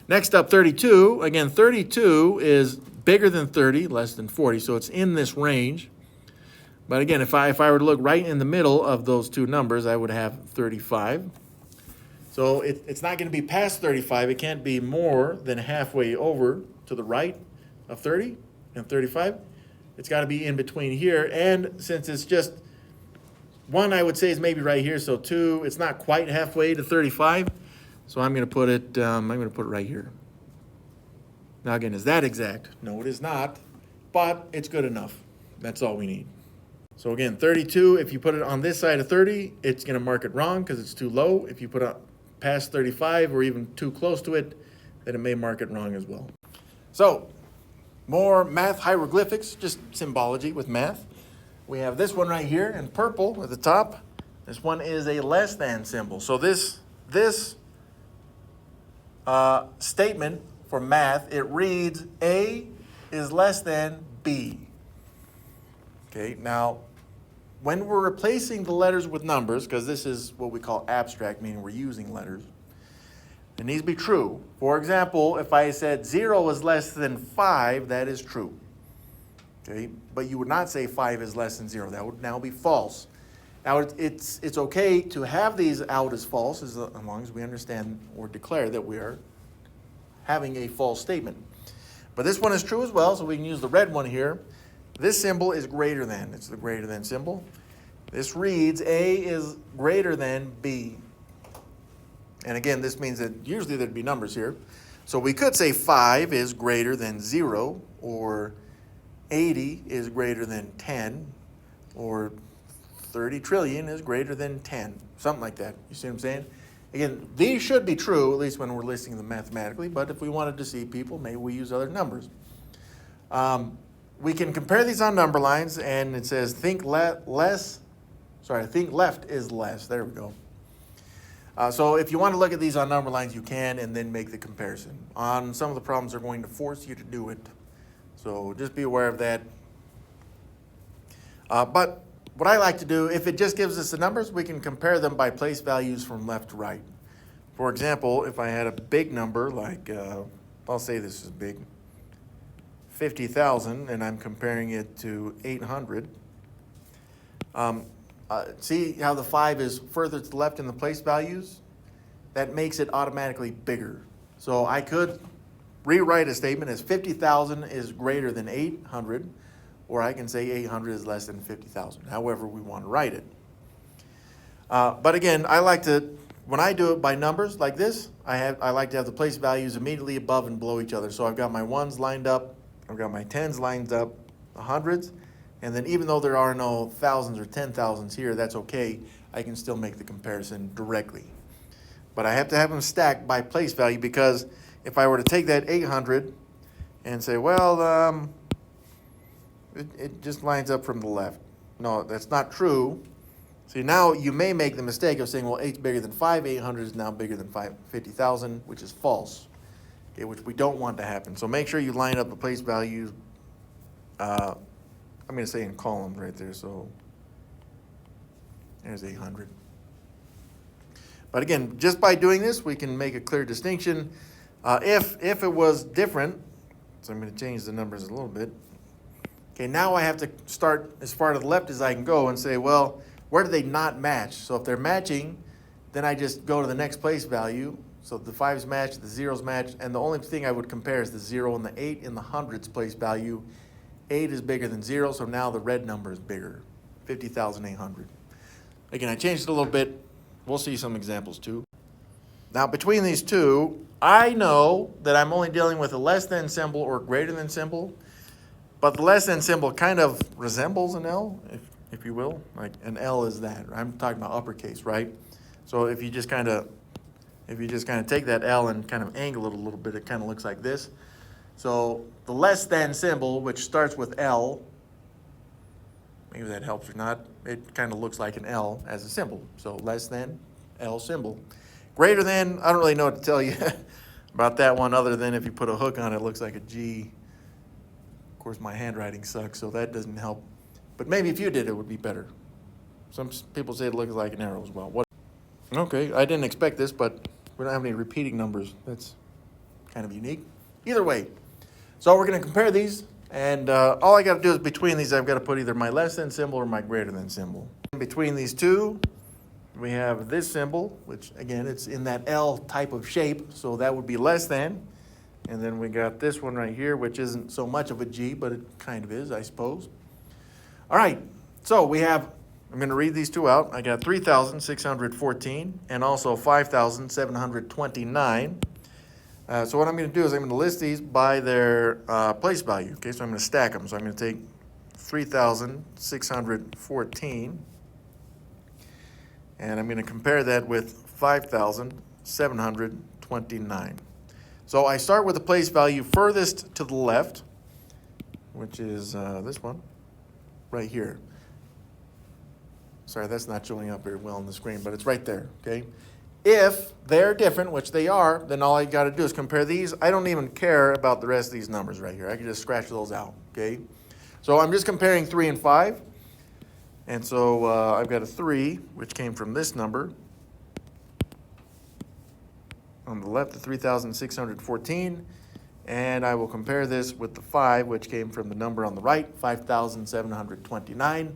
Next up, 32. Again, 32 is bigger than 30, less than 40, so it's in this range. But again, if I were to look right in the middle of those two numbers, I would have 35. So it's not going to be past 35. It can't be more than halfway over to the right of 30 and 35. It's got to be in between here. And since it's just one, I would say is maybe right here. So 2, it's not quite halfway to 35. So I'm going to put it right here. Now again, is that exact? No, it is not, but it's good enough. That's all we need. So again, 32, if you put it on this side of 30, it's going to mark it wrong because it's too low. If you put it past 35 or even too close to it, then it may mark it wrong as well. So more math hieroglyphics, just symbology with math. We have this one right here in purple at the top. This one is a less than symbol. So this statement for math, it reads A is less than B. Okay, now when we're replacing the letters with numbers, because this is what we call abstract, meaning we're using letters, it needs to be true. For example, if I said 0 is less than 5, that is true. Okay, but you would not say 5 is less than 0. That would now be false. Now, it's okay to have these out as false as long as we understand or declare that we are having a false statement. But this one is true as well, so we can use the red one here. This symbol is greater than. It's the greater than symbol. This reads A is greater than B. And again, this means that usually there'd be numbers here. So we could say 5 is greater than 0, or 80 is greater than 10, or 30 trillion is greater than 10, something like that. You see what I'm saying? Again, these should be true, at least when we're listing them mathematically, but if we wanted to see people, maybe we use other numbers. We can compare these on number lines, and it says think left is less. There we go. So if you want to look at these on number lines, you can, and then make the comparison. On some of the problems, they're going to force you to do it. So just be aware of that. But what I like to do, if it just gives us the numbers, we can compare them by place values from left to right. For example, if I had a big number, like, I'll say this is big, 50,000, and I'm comparing it to 800. See how the 5 is further to the left in the place values? That makes it automatically bigger. So I could rewrite a statement as 50,000 is greater than 800, or I can say 800 is less than 50,000, however we want to write it. But again, I like to, when I do it by numbers like this, I like to have the place values immediately above and below each other. So I've got my ones lined up, I've got my tens lined up, the hundreds, and then even though there are no thousands or 10,000s here, that's okay. I can still make the comparison directly. But I have to have them stacked by place value, because if I were to take that 800 and say, well, it just lines up from the left. No, that's not true. See, now you may make the mistake of saying, well, 8's bigger than 5, 800 is now bigger than 50,000, which is false, okay, which we don't want to happen. So make sure you line up the place values, I'm going to say in columns right there, so there's 800. But again, just by doing this, we can make a clear distinction. If it was different, so I'm going to change the numbers a little bit. Okay, now I have to start as far to the left as I can go and say, well, where do they not match? So if they're matching, then I just go to the next place value. So the 5's match, the 0's match, and the only thing I would compare is the 0 and the 8 in the hundreds place value. 8 is bigger than 0, so now the red number is bigger, 50,800. Again, I changed it a little bit. We'll see some examples too. Now between these two, I know that I'm only dealing with a less than symbol or greater than symbol, but the less than symbol kind of resembles an L, if you will. Like an L is that. I'm talking about uppercase, right? So if you just kind of take that L and kind of angle it a little bit, it kind of looks like this. So the less than symbol, which starts with L, maybe that helps or not, it kind of looks like an L as a symbol. So less than, L symbol. Greater than, I don't really know what to tell you about that one, other than if you put a hook on it, it looks like a G. Of course, my handwriting sucks, so that doesn't help. But maybe if you did, it would be better. Some people say it looks like an arrow as well. What? Okay, I didn't expect this, but we don't have any repeating numbers. That's kind of unique. Either way, so we're going to compare these, and all I got to do is between these, I've got to put either my less than symbol or my greater than symbol. Between these two, we have this symbol, which again, it's in that L type of shape, so that would be less than. And then we got this one right here, which isn't so much of a G, but it kind of is, I suppose. All right, so we have, I'm going to read these two out. I got 3,614 and also 5,729. So what I'm going to do is I'm going to list these by their place value. Okay, so I'm going to stack them. So I'm going to take 3,614 and I'm going to compare that with 5,729. So I start with the place value furthest to the left, which is this one right here. Sorry, that's not showing up very well on the screen, but it's right there, okay? If they're different, which they are, then all I got to do is compare these. I don't even care about the rest of these numbers right here. I can just scratch those out, okay? So I'm just comparing 3 and 5. And so I've got a 3, which came from this number. On the left, the 3,614. And I will compare this with the 5, which came from the number on the right, 5,729.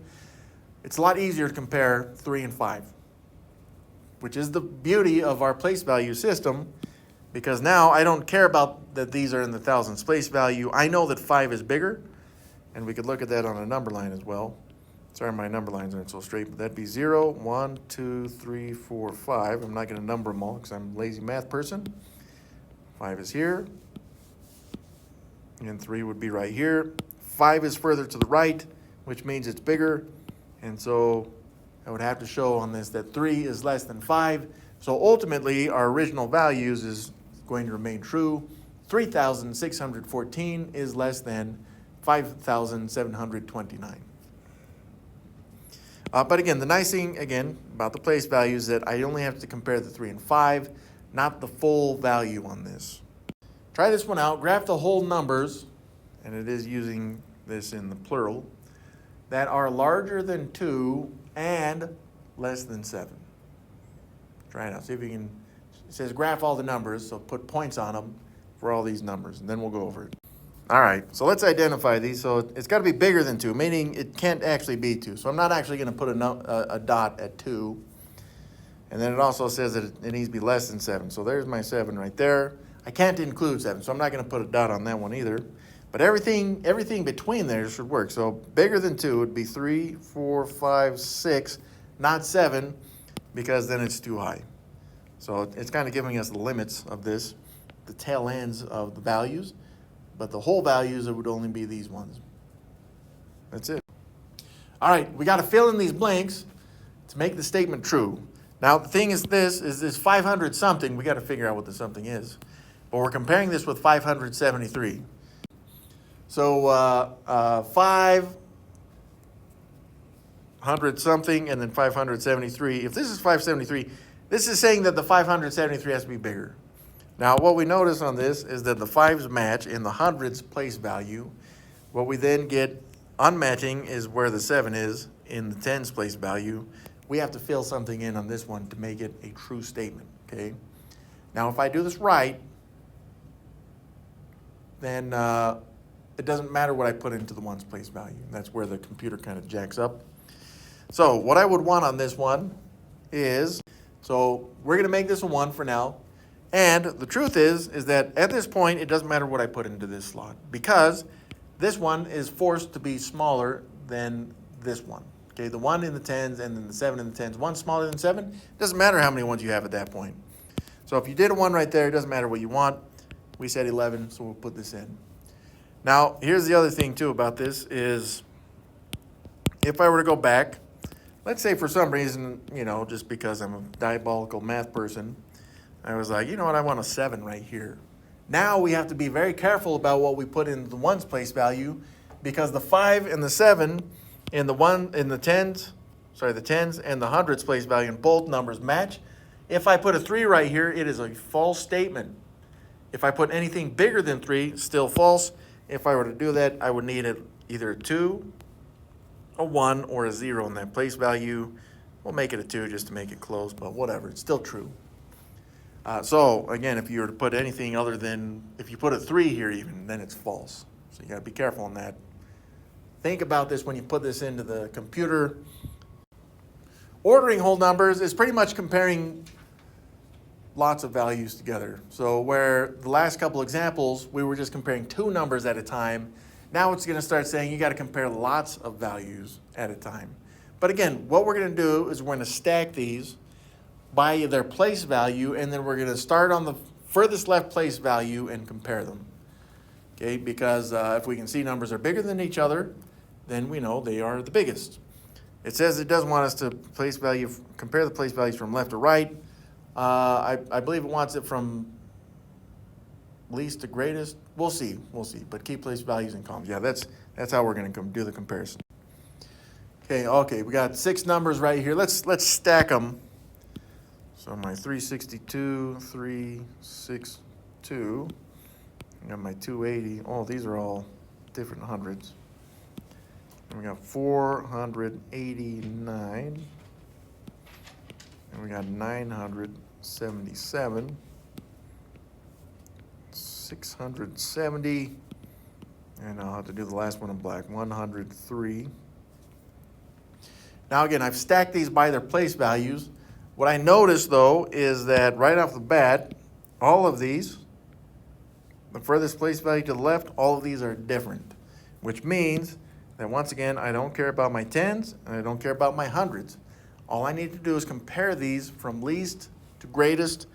It's a lot easier to compare 3 and 5, which is the beauty of our place value system, because now I don't care about that these are in the thousands place value. I know that 5 is bigger, and we could look at that on a number line as well. Sorry, my number lines aren't so straight, but that'd be 0, 1, 2, 3, 4, 5. I'm not going to number them all because I'm a lazy math person. 5 is here, and 3 would be right here. 5 is further to the right, which means it's bigger, and so I would have to show on this that 3 is less than 5. So ultimately, our original values is going to remain true. 3,614 is less than 5,729. But again, the nice thing, again, about the place value is that I only have to compare the 3 and 5, not the full value on this. Try this one out. Graph the whole numbers, and it is using this in the plural, that are larger than 2 and less than 7. Try it out. See if you can. It says graph all the numbers, so put points on them for all these numbers, and then we'll go over it. All right, so let's identify these. So it's got to be bigger than 2, meaning it can't actually be 2. So I'm not actually going to put a dot at 2. And then it also says that it needs to be less than 7. So there's my 7 right there. I can't include 7, so I'm not going to put a dot on that one either. But everything between there should work. So bigger than 2 would be 3, 4, 5, 6, not 7, because then it's too high. So it's kind of giving us the limits of this, the tail ends of the values, but the whole values, it would only be these ones. That's it. All right, we got to fill in these blanks to make the statement true. Now, the thing is this 500 something, we got to figure out what the something is. But we're comparing this with 573. So 500 something and then 573. If this is 573, this is saying that the 573 has to be bigger. Now, what we notice on this is that the 5s match in the hundreds place value. What we then get unmatching is where the 7 is in the tens place value. We have to fill something in on this one to make it a true statement, okay? Now, if I do this right, then it doesn't matter what I put into the ones place value. That's where the computer kind of jacks up. So what I would want on this one is, so we're going to make this a 1 for now. And the truth is that at this point, it doesn't matter what I put into this slot, because this one is forced to be smaller than this one. Okay, the 1 in the tens and then the 7 in the tens. 1 smaller than 7, it doesn't matter how many ones you have at that point. So if you did a 1 right there, it doesn't matter what you want. We said 11, so we'll put this in. Now, here's the other thing too about this is, if I were to go back, let's say for some reason, just because I'm a diabolical math person, I was like, you know what, I want a 7 right here. Now we have to be very careful about what we put in the ones place value, because the 5 and the 7 in the tens and the hundreds place value in both numbers match. If I put a 3 right here, it is a false statement. If I put anything bigger than 3, still false. If I were to do that, I would need either a 2, a 1, or a 0 in that place value. We'll make it a 2 just to make it close, but whatever, it's still true. So again, if you were to put anything other than, if you put a 3 here even, then it's false. So you got to be careful on that. Think about this when you put this into the computer. Ordering whole numbers is pretty much comparing lots of values together. So where the last couple examples, we were just comparing 2 numbers at a time, now it's going to start saying you got to compare lots of values at a time. But again, what we're going to do is we're going to stack these by their place value, and then we're going to start on the furthest left place value and compare them. Okay, because if we can see numbers are bigger than each other, then we know they are the biggest. It says it doesn't want us to compare the place values from left to right. I believe it wants it from least to greatest. We'll see. But keep place values in columns. Yeah, that's how we're going to do the comparison. Okay, we got 6 numbers right here. Let's stack them. So my 362, 362. I got my 280. Oh, these are all different hundreds. And we got 489. And we got 977. 670. And I'll have to do the last one in black. 103. Now again, I've stacked these by their place values. What I noticed though is that right off the bat, all of these, the furthest place value to the left, all of these are different, which means that once again, I don't care about my tens and I don't care about my hundreds. All I need to do is compare these from least to greatest.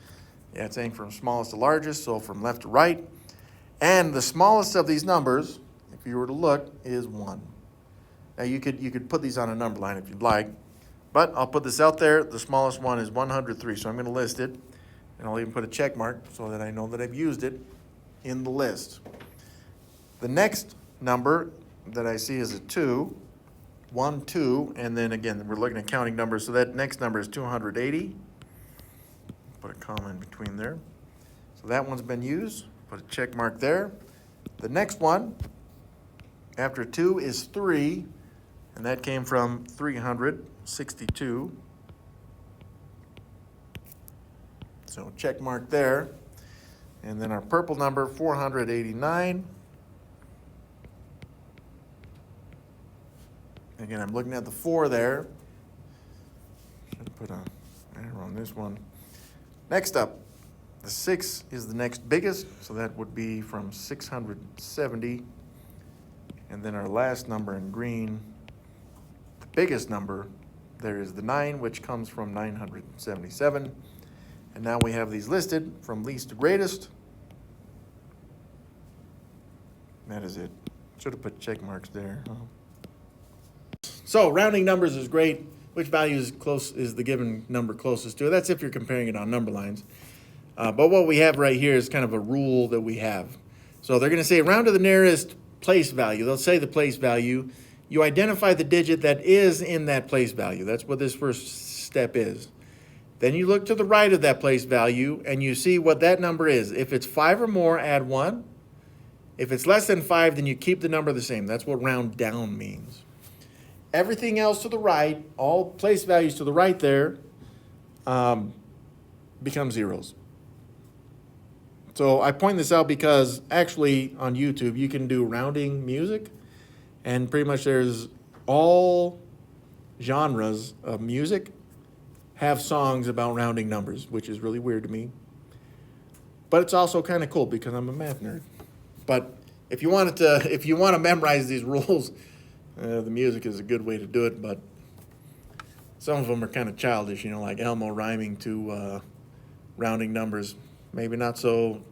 Yeah, it's saying from smallest to largest, so from left to right. And the smallest of these numbers, if you were to look, is 1. Now you could put these on a number line if you'd like, but I'll put this out there. The smallest one is 103, so I'm going to list it, and I'll even put a check mark so that I know that I've used it in the list. The next number that I see is a 2, 1, 2, and then again, we're looking at counting numbers, so that next number is 280. Put a comma in between there. So that one's been used. Put a check mark there. The next one, after 2, is 3, and that came from 362. So check mark there. And then our purple number, 489. Again, I'm looking at the 4 there. Should put an arrow on this one. Next up, the 6 is the next biggest, so that would be from 670. And then our last number in green, the biggest number, there is the 9, which comes from 977. And now we have these listed from least to greatest. That is it. Should have put check marks there. So rounding numbers is great. Which value is the given number closest to it? That's if you're comparing it on number lines. But what we have right here is kind of a rule that we have. So they're going to say round to the nearest place value. They'll say the place value. You identify the digit that is in that place value. That's what this first step is. Then you look to the right of that place value and you see what that number is. If it's 5 or more, add 1. If it's less than 5, then you keep the number the same. That's what round down means. Everything else to the right, all place values to the right there, become zeros. So I point this out because actually on YouTube you can do rounding music, and pretty much there's all genres of music have songs about rounding numbers, which is really weird to me. But it's also kind of cool because I'm a math nerd. But if you want to memorize these rules, the music is a good way to do it. But some of them are kind of childish, like Elmo rhyming to rounding numbers. Maybe not so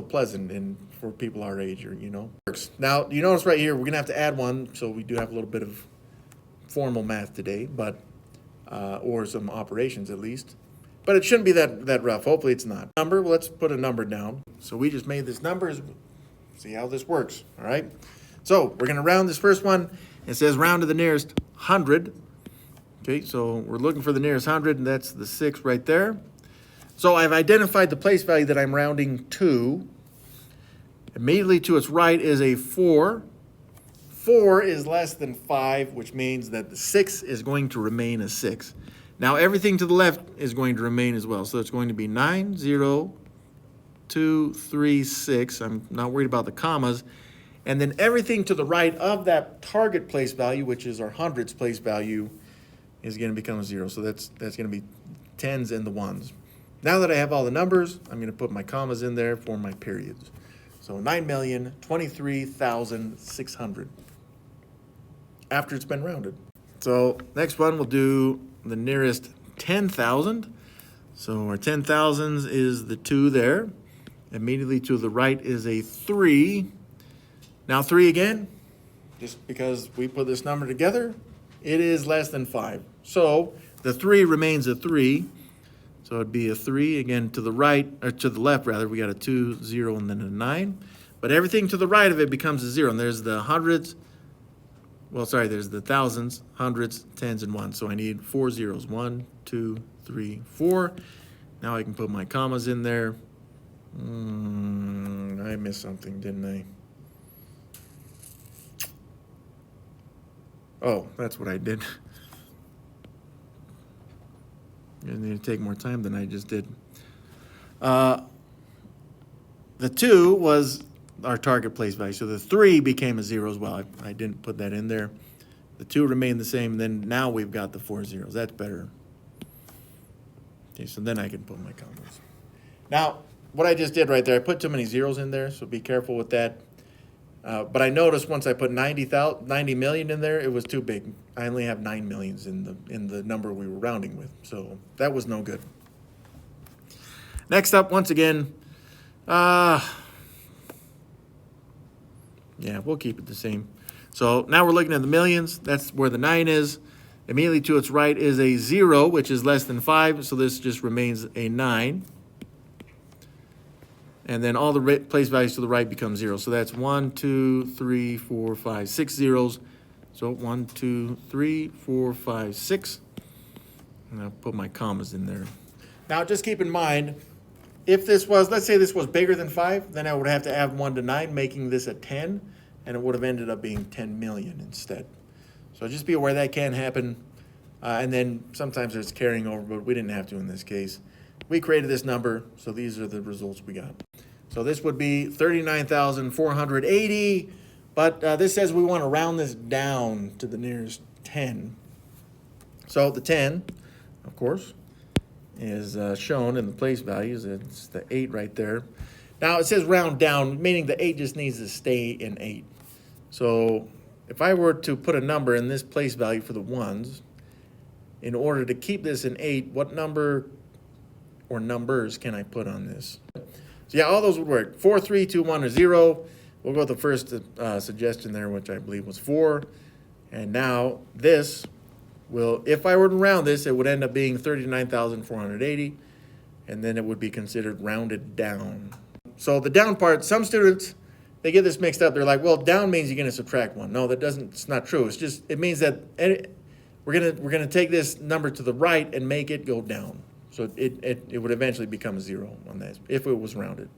pleasant for people our age, Now you notice right here we're gonna have to add 1, so we do have a little bit of formal math today, but or some operations at least. But it shouldn't be that rough. Hopefully it's not. Number. Let's put a number down. So we just made this numbers. See how this works. All right. So we're gonna round this first one. It says round to the nearest 100. Okay. So we're looking for the nearest 100, and that's the 6 right there. So I've identified the place value that I'm rounding to. Immediately to its right is a 4. 4 is less than 5, which means that the 6 is going to remain a 6. Now everything to the left is going to remain as well. So it's going to be 9, 0, 2, 3, 6. I'm not worried about the commas. And then everything to the right of that target place value, which is our hundreds place value, is going to become a 0. So that's going to be 10s and the 1s. Now that I have all the numbers, I'm going to put my commas in there for my periods. So 9,023,600 after it's been rounded. So next one, we'll do the nearest 10,000. So our 10,000s is the 2 there. Immediately to the right is a 3. Now 3 again, just because we put this number together, it is less than 5. So the 3 remains a 3. So it'd be a 3 again to the right, or to the left rather. We got a 2, 0, and then a 9. But everything to the right of it becomes a 0. And there's the hundreds. Well, sorry, there's the thousands, hundreds, tens, and 1s. So I need 4 zeros. 1, 2, 3, 4. Now I can put my commas in there. I missed something, didn't I? Oh, that's what I did. I need to take more time than I just did. The 2 was our target place value. So the 3 became a 0 as well. I didn't put that in there. The 2 remained the same. Then now we've got the 4 zeros. That's better. Okay, so then I can put my commas. Now, what I just did right there, I put too many zeros in there, so be careful with that. But I noticed once I put 90 million in there, it was too big. I only have 9 millions in the number we were rounding with, so that was no good. Next up, once again, yeah, we'll keep it the same. So now we're looking at the millions. That's where the 9 is. Immediately to its right is a 0, which is less than 5, so this just remains a 9. And then all the place values to the right become 0. So that's 1, 2, 3, 4, 5, 6 zeros. So 1, 2, 3, 4, 5, 6. And I'll put my commas in there. Now just keep in mind, if this was, let's say this was bigger than 5, then I would have to add 1 to 9, making this a 10, and it would have ended up being 10 million instead. So just be aware that can happen. And then sometimes there's carrying over, but we didn't have to in this case. We created this number, so these are the results we got. So this would be 39,480, but this says we want to round this down to the nearest 10. So the 10, of course, is shown in the place values. It's the 8 right there. Now it says round down, meaning the 8 just needs to stay in 8. So if I were to put a number in this place value for the ones, in order to keep this in 8, what number or numbers can I put on this? So yeah, all those would work. 4, 3, 2, 1, or 0. We'll go with the first suggestion there, which I believe was 4. And now this will, if I were to round this, it would end up being 39,480. And then it would be considered rounded down. So the down part, some students, they get this mixed up. They're like, well, down means you're going to subtract 1. No, it's not true. It's just, it means that we're gonna take this number to the right and make it go down. So it would eventually become a 0 on that if it was rounded.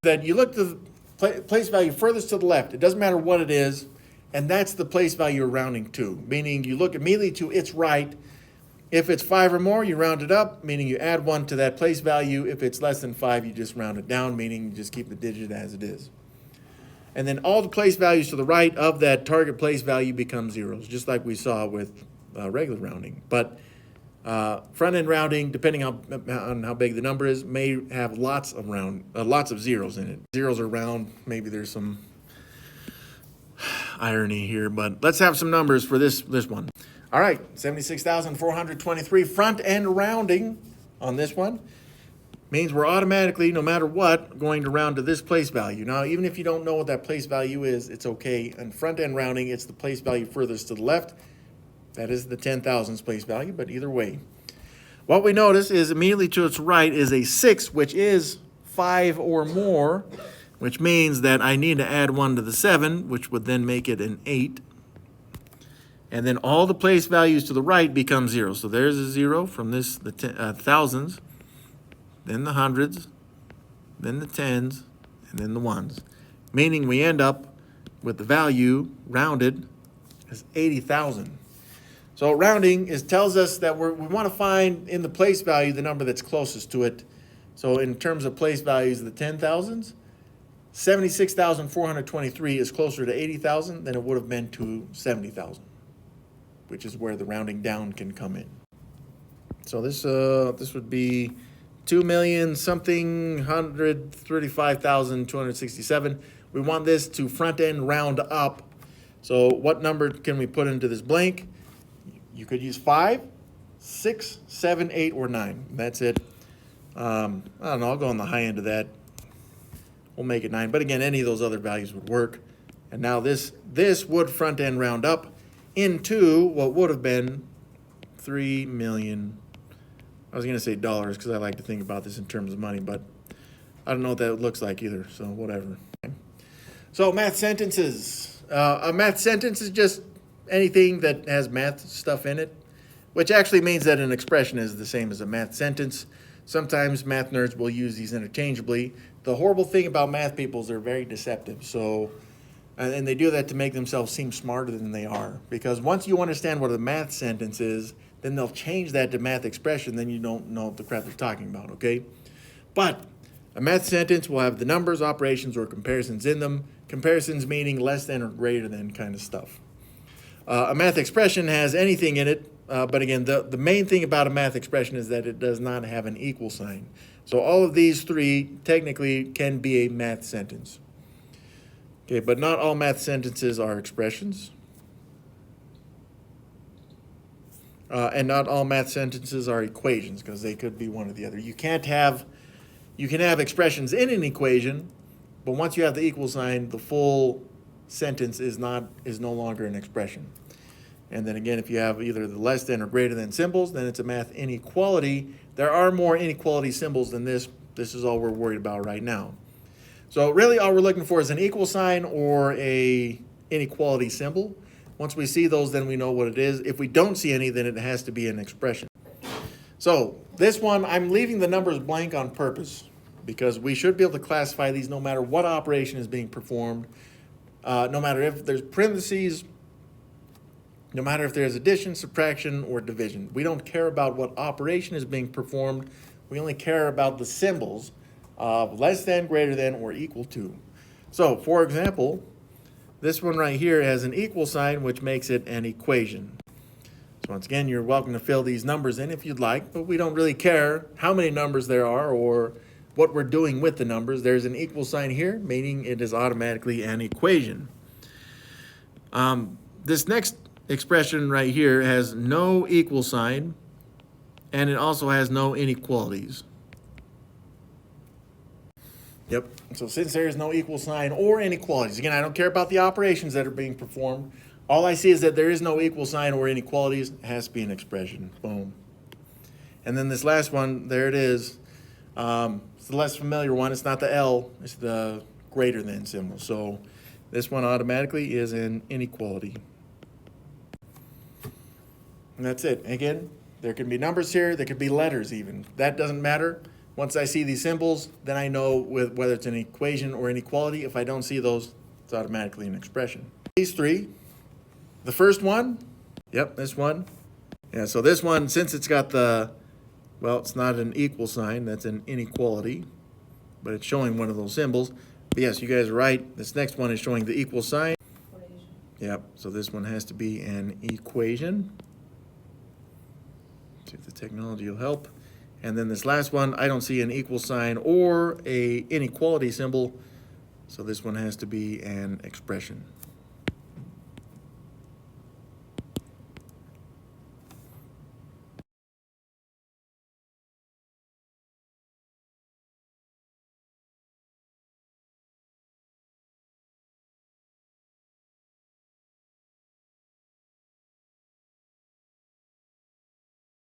Then you look to the place value furthest to the left. It doesn't matter what it is, and that's the place value you're rounding to, meaning you look immediately to its right. If it's 5 or more, you round it up, meaning you add 1 to that place value. If it's less than 5, you just round it down, meaning you just keep the digit as it is. And then all the place values to the right of that target place value become zeros, just like we saw with regular rounding. But front-end rounding, depending on how big the number is, may have lots of zeros in it. Zeros are round. Maybe there's some irony here, but let's have some numbers for this one. All right, 76,423 front-end rounding on this one means we're automatically, no matter what, going to round to this place value. Now, even if you don't know what that place value is, it's okay. And front-end rounding, it's the place value furthest to the left. That is the 10,000s place value, but either way. What we notice is immediately to its right is a 6, which is 5 or more, which means that I need to add 1 to the 7, which would then make it an 8. And then all the place values to the right become 0. So there's a 0 from this, the thousands, then the hundreds, then the tens, and then the ones. Meaning we end up with the value rounded as 80,000. So rounding tells us that we want to find in the place value the number that's closest to it. So in terms of place values of the 10,000s, 76,423 is closer to 80,000 than it would have been to 70,000, which is where the rounding down can come in. So this would be 2,000,000 something 135,267. We want this to front end round up. So what number can we put into this blank? You could use 5, 6, 7, 8, or 9. That's it. I don't know, I'll go on the high end of that. We'll make it 9. But again, any of those other values would work. And now this would front end round up into what would have been 3 million. I was going to say dollars because I like to think about this in terms of money, but I don't know what that looks like either, so whatever. So math sentences. A math sentence is just anything that has math stuff in it, which actually means that an expression is the same as a math sentence. Sometimes math nerds will use these interchangeably. The horrible thing about math people is they're very deceptive. So, and they do that to make themselves seem smarter than they are. Because once you understand what a math sentence is, then they'll change that to math expression, then you don't know what the crap they're talking about, okay? But a math sentence will have the numbers, operations, or comparisons in them. Comparisons meaning less than or greater than kind of stuff. A math expression has anything in it, but again, the main thing about a math expression is that it does not have an equal sign. So all of these three technically can be a math sentence. Okay, but not all math sentences are expressions. And not all math sentences are equations, because they could be one or the other. You can have expressions in an equation, but once you have the equal sign, the full sentence is no longer an expression. And then again, if you have either the less than or greater than symbols, then it's a math inequality. There are more inequality symbols than this. This is all we're worried about right now. So really all we're looking for is an equal sign or a inequality symbol. Once we see those, then we know what it is. If we don't see any, then it has to be an expression. So this one, I'm leaving the numbers blank on purpose because we should be able to classify these no matter what operation is being performed, no matter if there's parentheses, no matter if there's addition, subtraction, or division. We don't care about what operation is being performed. We only care about the symbols of less than, greater than, or equal to. So, for example, this one right here has an equal sign, which makes it an equation. So once again, you're welcome to fill these numbers in if you'd like, but we don't really care how many numbers there are or what we're doing with the numbers. There's an equal sign here, meaning it is automatically an equation. This next expression right here has no equal sign, and it also has no inequalities. Yep, so since there is no equal sign or inequalities, again, I don't care about the operations that are being performed. All I see is that there is no equal sign or inequalities. It has to be an expression. Boom. And then this last one, there it is. It's the less familiar one. It's not the L, it's the greater than symbol. So this one automatically is an inequality. And that's it. Again, there can be numbers here, there could be letters even. That doesn't matter. Once I see these symbols, then I know whether it's an equation or inequality. If I don't see those, it's automatically an expression. These three, the first one, yep, this one. Yeah, so this one, since it's got the, well, it's not an equal sign, that's an inequality, but it's showing one of those symbols. But yes, you guys are right. This next one is showing the equal sign. Equation. Yep, so this one has to be an equation. See if the technology will help. And then this last one, I don't see an equal sign or a inequality symbol, so this one has to be an expression.